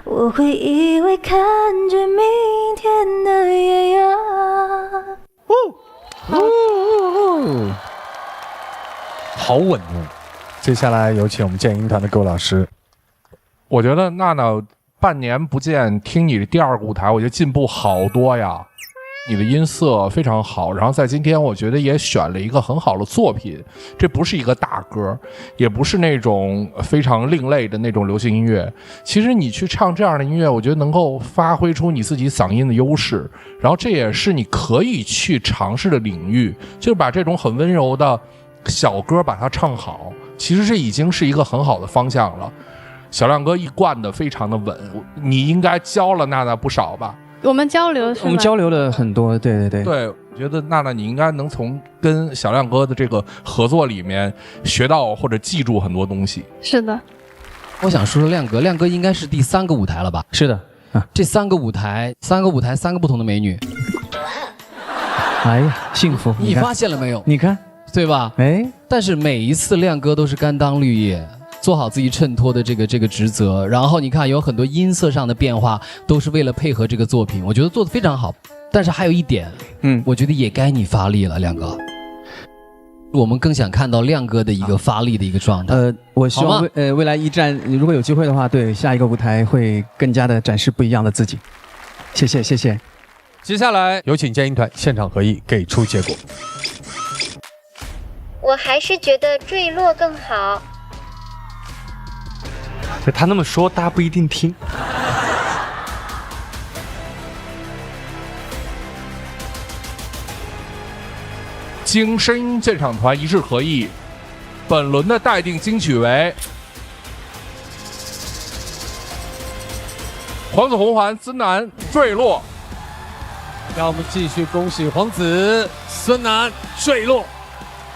我会以为看见明天的艳阳。好稳哦！接下来有请我们剑鹰团的各位老师。我觉得娜娜半年不见，听你第二个舞台，我觉得进步好多呀。你的音色非常好，然后在今天我觉得也选了一个很好的作品。这不是一个大歌，也不是那种非常另类的那种流行音乐。其实你去唱这样的音乐，我觉得能够发挥出你自己嗓音的优势，然后这也是你可以去尝试的领域，就是把这种很温柔的小歌把它唱好，其实这已经是一个很好的方向了。小亮哥一贯的非常的稳，你应该教了娜娜不少吧？我们交流了很多，对。对，我觉得娜娜你应该能从跟小亮哥的这个合作里面学到或者记住很多东西。是的。我想说说亮哥应该是第3个舞台了吧？是的，这3个舞台，3个不同的美女。哎呀，幸福！你发现了没有？你看，对吧？哎，但是每一次亮哥都是甘当绿叶。做好自己衬托的这个职责，然后你看有很多音色上的变化，都是为了配合这个作品，我觉得做得非常好。但是还有一点，我觉得也该你发力了，亮哥。我们更想看到亮哥的一个发力的一个状态。我希望未来一战如果有机会的话，对下一个舞台会更加的展示不一样的自己。谢谢。接下来有请剑鹰团现场合一给出结果。我还是觉得坠落更好。他那么说，大家不一定听。经声音鉴赏团一致合议，本轮的待定金曲为黄子红环孙楠坠落。让我们继续恭喜黄子、孙楠坠落，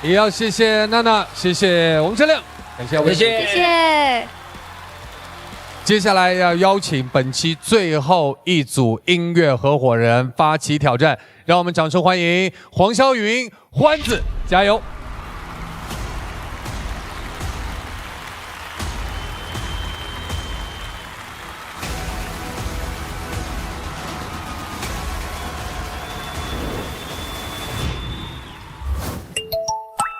也要谢谢娜娜，谢谢王振亮，感谢我们，谢谢。接下来要邀请本期最后一组音乐合伙人发起挑战，让我们掌声欢迎黄霄云、欢子，加油！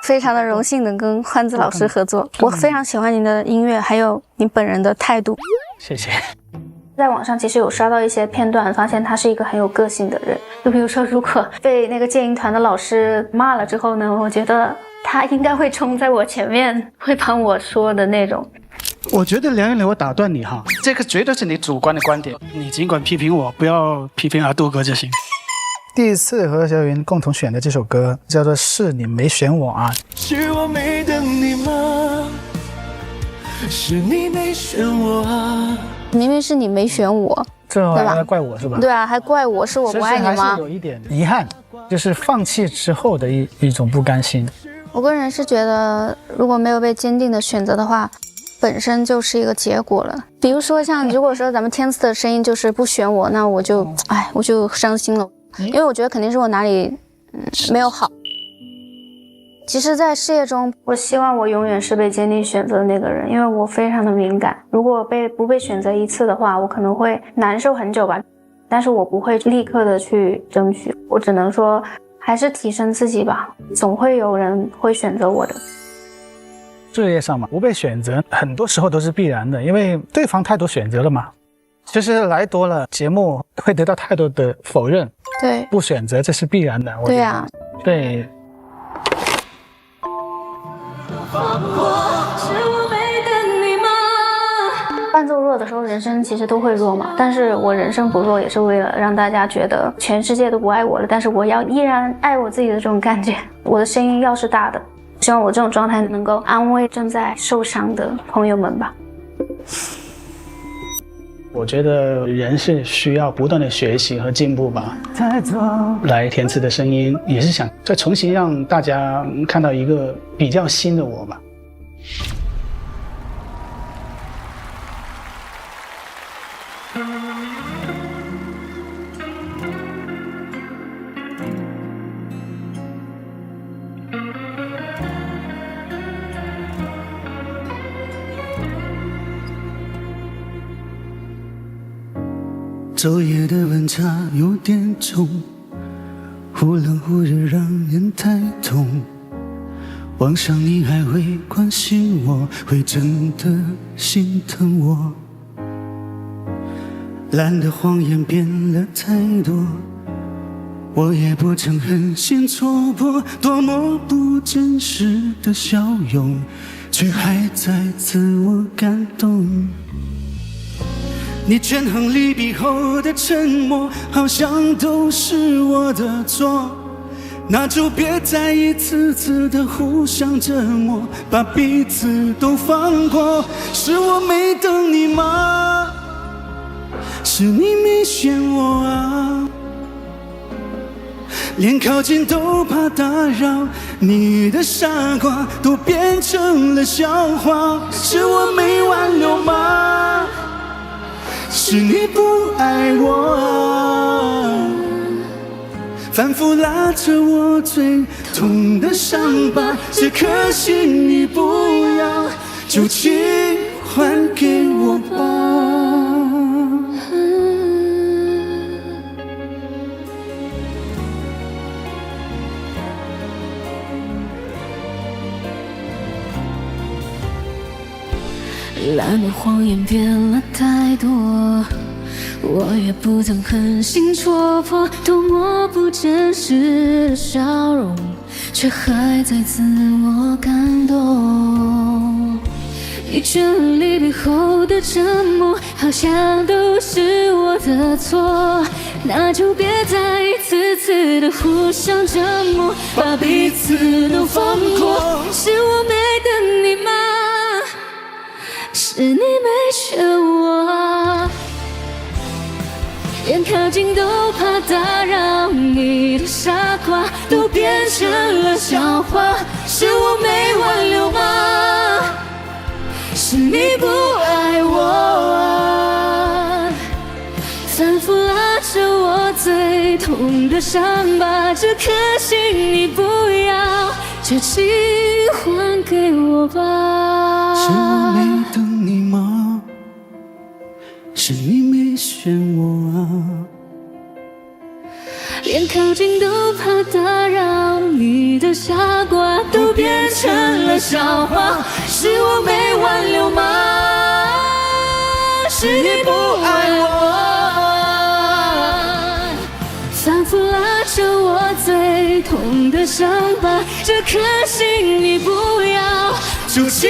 非常的荣幸能跟欢子老师合作，我非常喜欢您的音乐，还有你本人的态度。谢谢。在网上其实有刷到一些片段，发现他是一个很有个性的人。就比如说，如果被那个剑鹰团的老师骂了之后呢，我觉得他应该会冲在我前面，会帮我说的那种。我觉得梁咏琳，我打断你哈，这个绝对是你主观的观点，你尽管批评我，不要批评阿杜哥就行。第一次和小云共同选的这首歌叫做《是你没选我》啊。是我没等你吗？是你没选我啊？明明是你没选我，这还怪我是吧？对啊，还怪我是我不爱你吗？还是有一点遗憾，就是放弃之后的一种不甘心。我个人是觉得，如果没有被坚定的选择的话，本身就是一个结果了。比如说像如果说咱们天赐的声音就是不选我，那我就我就伤心了。因为我觉得肯定是我哪里没有好。其实在事业中，我希望我永远是被坚定选择的那个人，因为我非常的敏感，如果不被选择一次的话，我可能会难受很久吧，但是我不会立刻的去争取，我只能说还是提升自己吧，总会有人会选择我的。事业上嘛，不被选择很多时候都是必然的，因为对方太多选择了嘛。其实来多了，节目会得到太多的否认，对，不选择这是必然的。对啊，对。伴奏弱的时候，人生其实都会弱嘛。但是我人生不弱，也是为了让大家觉得全世界都不爱我了，但是我要依然爱我自己的这种感觉。我的声音要是大的，希望我这种状态能够安慰正在受伤的朋友们吧。我觉得人是需要不断的学习和进步吧。来填词的声音也是想再重新让大家看到一个比较新的我吧。昼夜的温差有点重，忽冷忽热让人太痛。妄想你还会关心我，会真的心疼我。懒得谎言变了太多，我也不曾狠心戳破，多么不真实的笑容，却还在自我感动。你权衡利弊后的沉默，好像都是我的错，那就别再一次次的互相折磨，把彼此都放过。是我没等你吗？是你没选我啊？连靠近都怕打扰，你的傻瓜都变成了笑话。是我没挽留吗？是你不爱我啊？反复拉着我最痛的伤疤，只可惜你不要，就请还给我吧。懒得谎言变了太多，我也不曾狠心戳破，多么不真实的笑容，却还在自我感动。你权衡利弊后的沉默，好像都是我的错，那就别再一次次的互相折磨，把彼此都放过。是我没等你吗？是你没选我啊？连靠近都怕打扰，你的傻瓜都变成了笑话。是我没挽留吗？是你不爱我啊？反复拉着我最痛的伤疤，只可惜你不要，就请还给我吧。是我没等你吗？是你没选我啊？连靠近都怕打扰，你的傻瓜都变成了笑话。是我没挽留吗？是你不爱我？反复拉着我最痛的伤疤，只可惜你不要，就请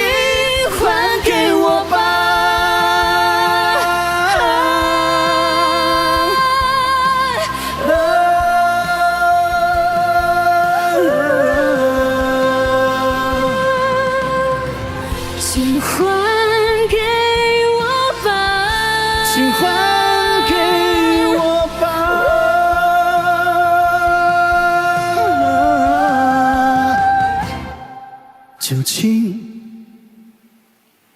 还给我吧。请还给我吧，请还给我吧。就请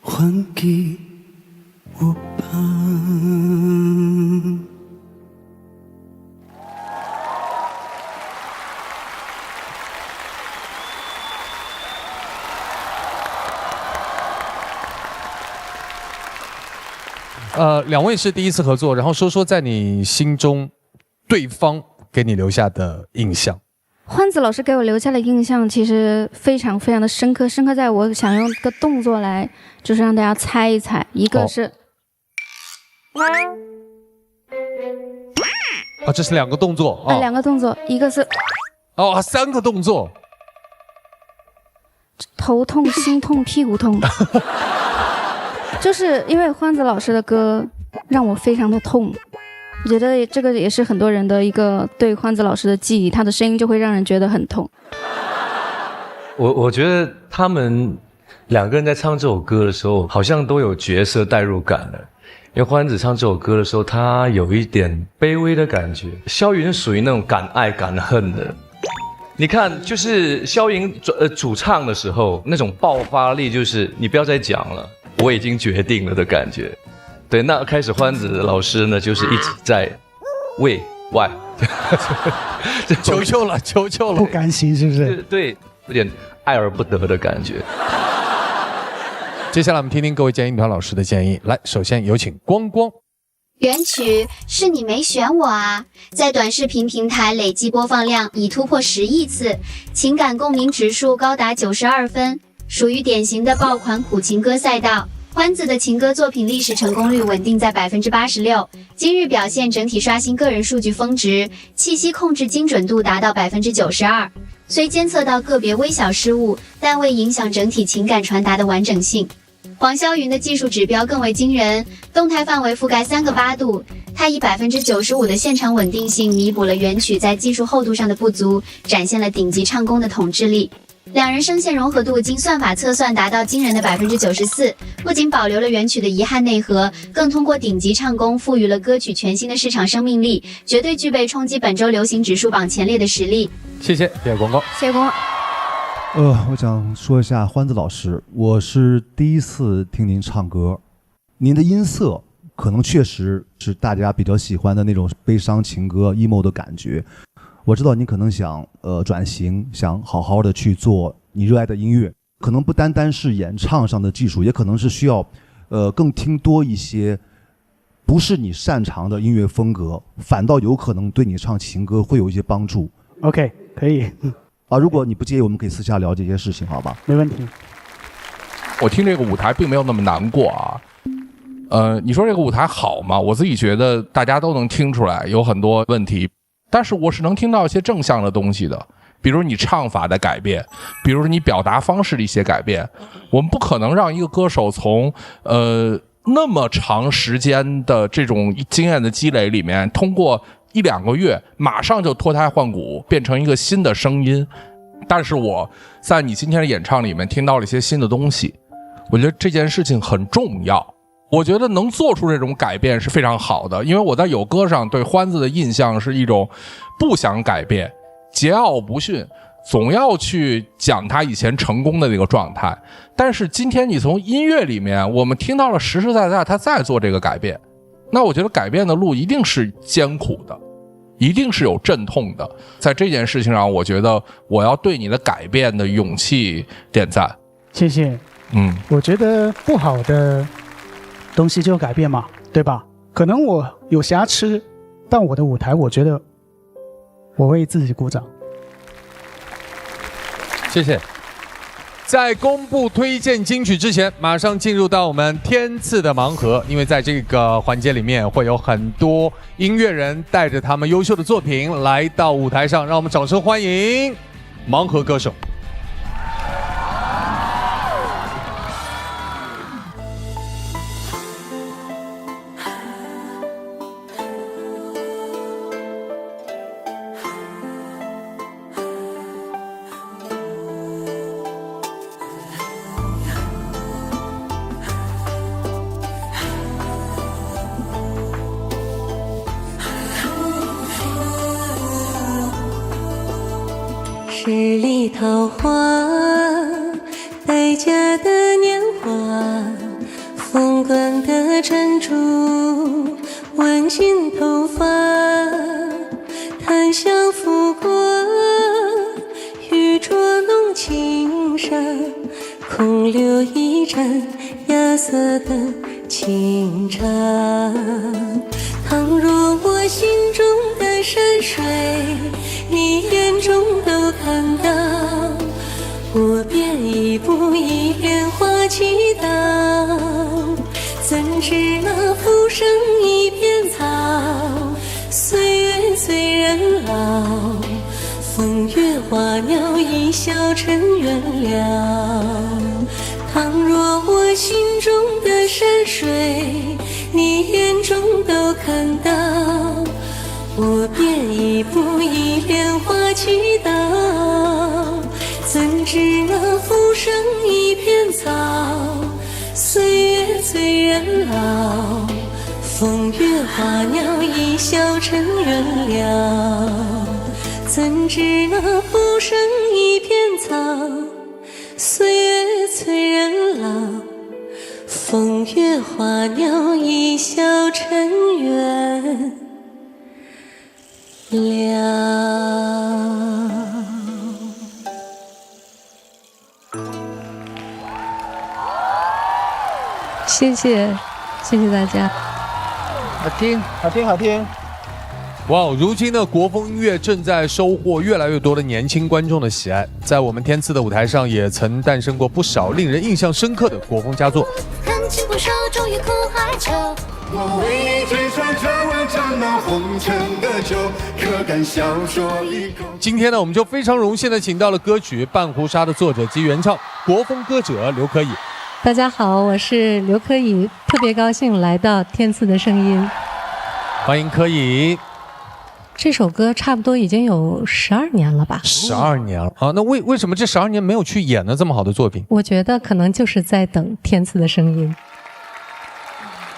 还给我吧。两位是第一次合作，然后说说在你心中，对方给你留下的印象。欢子老师给我留下的印象其实非常非常的深刻，深刻在我想用个动作来，就是让大家猜一猜，一个是，这是两个动作啊，两个动作，一个是，三个动作，头痛、心痛、屁股痛。就是因为欢子老师的歌让我非常的痛，我觉得这个也是很多人的一个对欢子老师的记忆，他的声音就会让人觉得很痛。我觉得他们两个人在唱这首歌的时候，好像都有角色代入感了。因为欢子唱这首歌的时候，他有一点卑微的感觉。萧云属于那种敢爱敢恨的。你看，就是萧云主唱的时候，那种爆发力，就是你不要再讲了，我已经决定了的感觉。对，那开始欢子老师呢，就是一直在喂 why， 求求了，求求了，不甘心是不是？对，有点爱而不得的感觉。接下来我们听听各位建议团老师的建议。来，首先有请光光。原曲是你没选我啊，在短视频平台累计播放量已突破10亿次，情感共鸣指数高达92分，属于典型的爆款苦情歌赛道。欢子的情歌作品历史成功率稳定在86%，今日表现整体刷新个人数据峰值，气息控制精准度达到92%。虽监测到个别微小失误，但未影响整体情感传达的完整性。黄霄云的技术指标更为惊人，动态范围覆盖3个8度，他以95%的现场稳定性弥补了原曲在技术厚度上的不足，展现了顶级唱功的统治力。两人声线融合度经算法测算达到惊人的94%，不仅保留了原曲的遗憾内核，更通过顶级唱功赋予了歌曲全新的市场生命力，绝对具备冲击本周流行指数榜前列的实力。谢谢光光，谢谢光光。我想说一下欢子老师，我是第一次听您唱歌，您的音色可能确实是大家比较喜欢的那种悲伤情歌 emo 的感觉。我知道您可能想转型，想好好的去做你热爱的音乐，可能不单单是演唱上的技术，也可能是需要更听多一些不是你擅长的音乐风格，反倒有可能对你唱情歌会有一些帮助。 OK， 可以。如果你不介意，我们可以私下聊这些事情，好吧？没问题。我听这个舞台并没有那么难过啊。你说这个舞台好吗？我自己觉得大家都能听出来有很多问题，但是我是能听到一些正向的东西的，比如你唱法的改变，比如你表达方式的一些改变。我们不可能让一个歌手从那么长时间的这种经验的积累里面，通过1-2个月马上就脱胎换骨，变成一个新的声音。但是我在你今天的演唱里面听到了一些新的东西，我觉得这件事情很重要。我觉得能做出这种改变是非常好的，因为我在有歌上对欢子的印象是一种不想改变，桀骜不驯，总要去讲他以前成功的那个状态。但是今天你从音乐里面我们听到了实实在在他在做这个改变，那我觉得改变的路一定是艰苦的，一定是有阵痛的。在这件事情上，我觉得我要对你的改变的勇气点赞。谢谢。我觉得不好的东西就改变嘛，对吧？可能我有瑕疵，但我的舞台，我觉得我为自己鼓掌。谢谢。在公布推荐金曲之前，马上进入到我们天赐的盲盒，因为在这个环节里面会有很多音乐人带着他们优秀的作品来到舞台上，让我们掌声欢迎盲盒歌手。十里桃花，待嫁的年华，凤冠的珍珠，挽进头发，檀香拂过，玉镯弄轻纱，空留一盏芽色的清茶。倘若我心中的山水，你眼中都看到，我便一步一莲花祈祷。怎知那浮生一片草，岁月催人老，风月花鸟一笑尘缘了。倘若我心中的山水，你眼中都看到，我便一步一莲花祈祷。怎知那浮生一片草，岁月催人老，风月花鸟一笑尘缘了，怎知那浮生一片草，岁月催人老。风月花鸟一笑尘缘了。谢谢大家。好听，好听，好听。哇，如今的国风音乐正在收获越来越多的年轻观众的喜爱，在我们天赐的舞台上，也曾诞生过不少令人印象深刻的国风佳作。看尽不少，终于苦海愁。我为你追上这碗沾满红尘的酒，可敢小酌一口。今天呢，我们就非常荣幸的请到了歌曲《半壶纱》的作者及原唱国风歌者刘可以。大家好，我是刘可以，特别高兴来到天赐的声音。欢迎可以。这首歌差不多已经有12年了吧？12年了啊！那为什么这12年没有去演了这么好的作品？我觉得可能就是在等天赐的声音。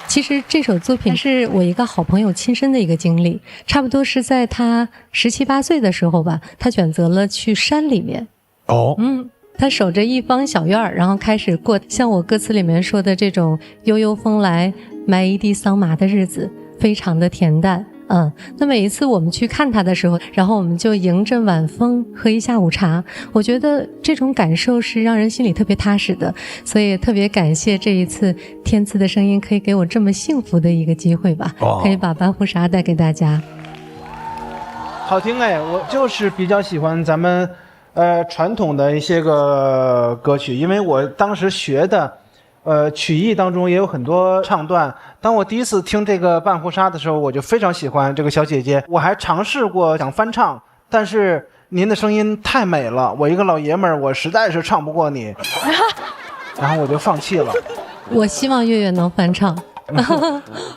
其实这首作品是我一个好朋友亲身的一个经历，差不多是在他17、18岁的时候吧，他选择了去山里面。哦，他守着一方小院儿，然后开始过像我歌词里面说的这种悠悠风来埋一地桑麻的日子，非常的恬淡。那每一次我们去看他的时候，然后我们就迎着晚风喝一下午茶，我觉得这种感受是让人心里特别踏实的，所以特别感谢这一次天赐的声音可以给我这么幸福的一个机会吧，可以把半壶纱带给大家。好听哎，我就是比较喜欢咱们传统的一些个歌曲，因为我当时学的曲艺当中也有很多唱段。当我第一次听这个半壶纱的时候，我就非常喜欢这个小姐姐，我还尝试过想翻唱，但是您的声音太美了，我一个老爷们儿，我实在是唱不过你，然后我就放弃了。我希望月月能翻唱。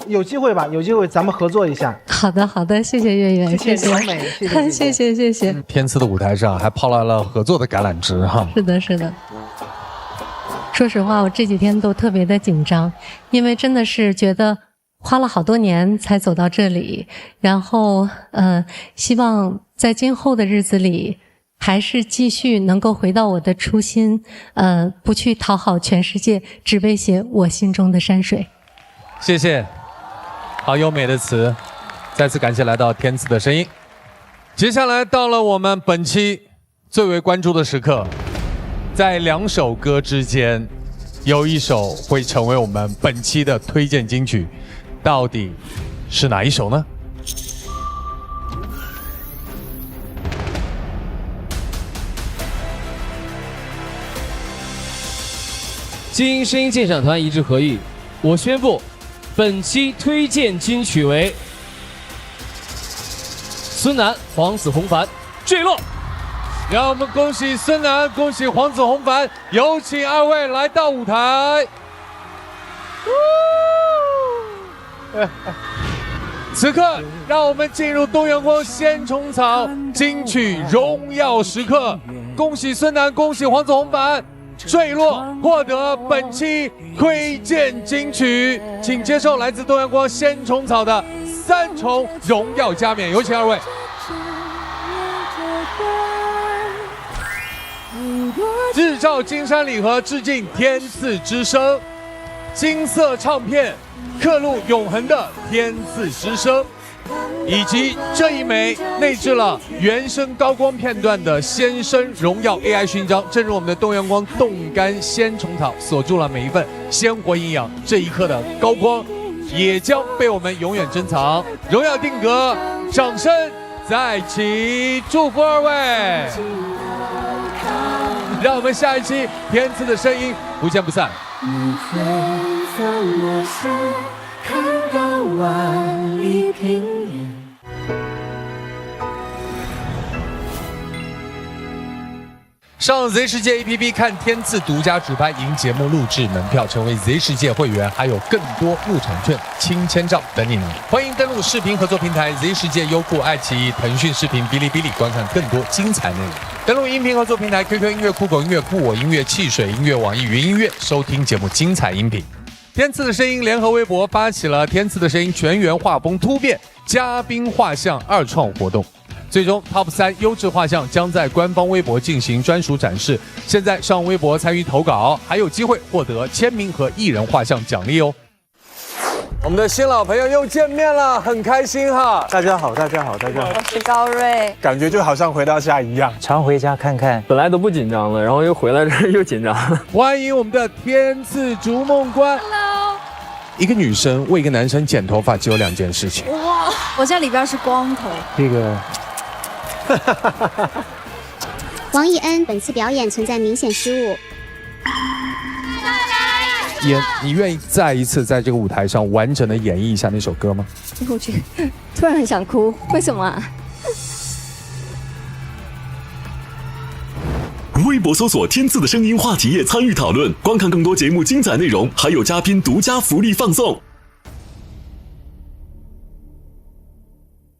有机会吧，有机会咱们合作一下。好的，谢谢月月，谢谢，谢谢。天赐的舞台上还抛来了合作的橄榄枝哈。是的。说实话，我这几天都特别的紧张，因为真的是觉得花了好多年才走到这里，然后希望在今后的日子里还是继续能够回到我的初心，不去讨好全世界，只为写我心中的山水。谢谢，好优美的词，再次感谢来到天赐的声音。接下来到了我们本期最为关注的时刻，在2首歌之间，有一首会成为我们本期的推荐金曲，到底是哪一首呢？精英声音鉴赏团一致合议，我宣布，本期推荐金曲为孙楠、黄子弘凡，坠落。让我们恭喜孙楠，恭喜黄子弘凡，有请2位来到舞台。此刻，让我们进入东阳光鲜虫草金曲荣耀时刻，恭喜孙楠，恭喜黄子弘凡，坠落获得本期推荐金曲，请接受来自东阳光鲜虫草的3重荣耀加冕，有请2位。日照金山礼盒致敬天赐之声，金色唱片刻录永恒的天赐之声，以及这一枚内置了原声高光片段的鲜生荣耀 AI 勋章。正如我们的东阳光冻干鲜虫草锁住了每一份鲜活营养，这一刻的高光也将被我们永远珍藏。荣耀定格，掌声再起，祝福2位。让我们下一期天赐的声音不见不散。你会在我心看到万里平原。上 Z 世界 APP 看天赐独家主拍，赢节目录制门票，成为 Z 世界会员，还有更多入场券、亲签照等你呢！欢迎登录视频合作平台 Z 世界、优酷、爱奇艺、腾讯视频、哔哩哔哩，观看更多精彩内容。登录音频合作平台 QQ 音乐、酷狗音乐、酷我音乐、汽水音乐、网易云音乐，收听节目精彩音频。天赐的声音联合微博发起了天赐的声音全员画风突变嘉宾画像2创活动，最终 TOP 3优质画像将在官方微博进行专属展示。现在上微博参与投稿，还有机会获得签名和艺人画像奖励哦。我们的新老朋友又见面了，很开心哈！大家好，大家好，大家好。我是高瑞，感觉就好像回到家一样。常回家看看，本来都不紧张了，然后又回来这儿又紧张。欢迎我们的天赐逐梦官。Hello。一个女生为一个男生剪头发只有2件事情。哇，我家里边是光头。这个。王艺恩本次表演存在明显失误。妍，你愿意再一次在这个舞台上完整的演绎一下那首歌吗？我觉得突然很想哭，为什么啊？微博搜索“天赐的声音”话题页参与讨论，观看更多节目精彩内容，还有嘉宾独家福利放送。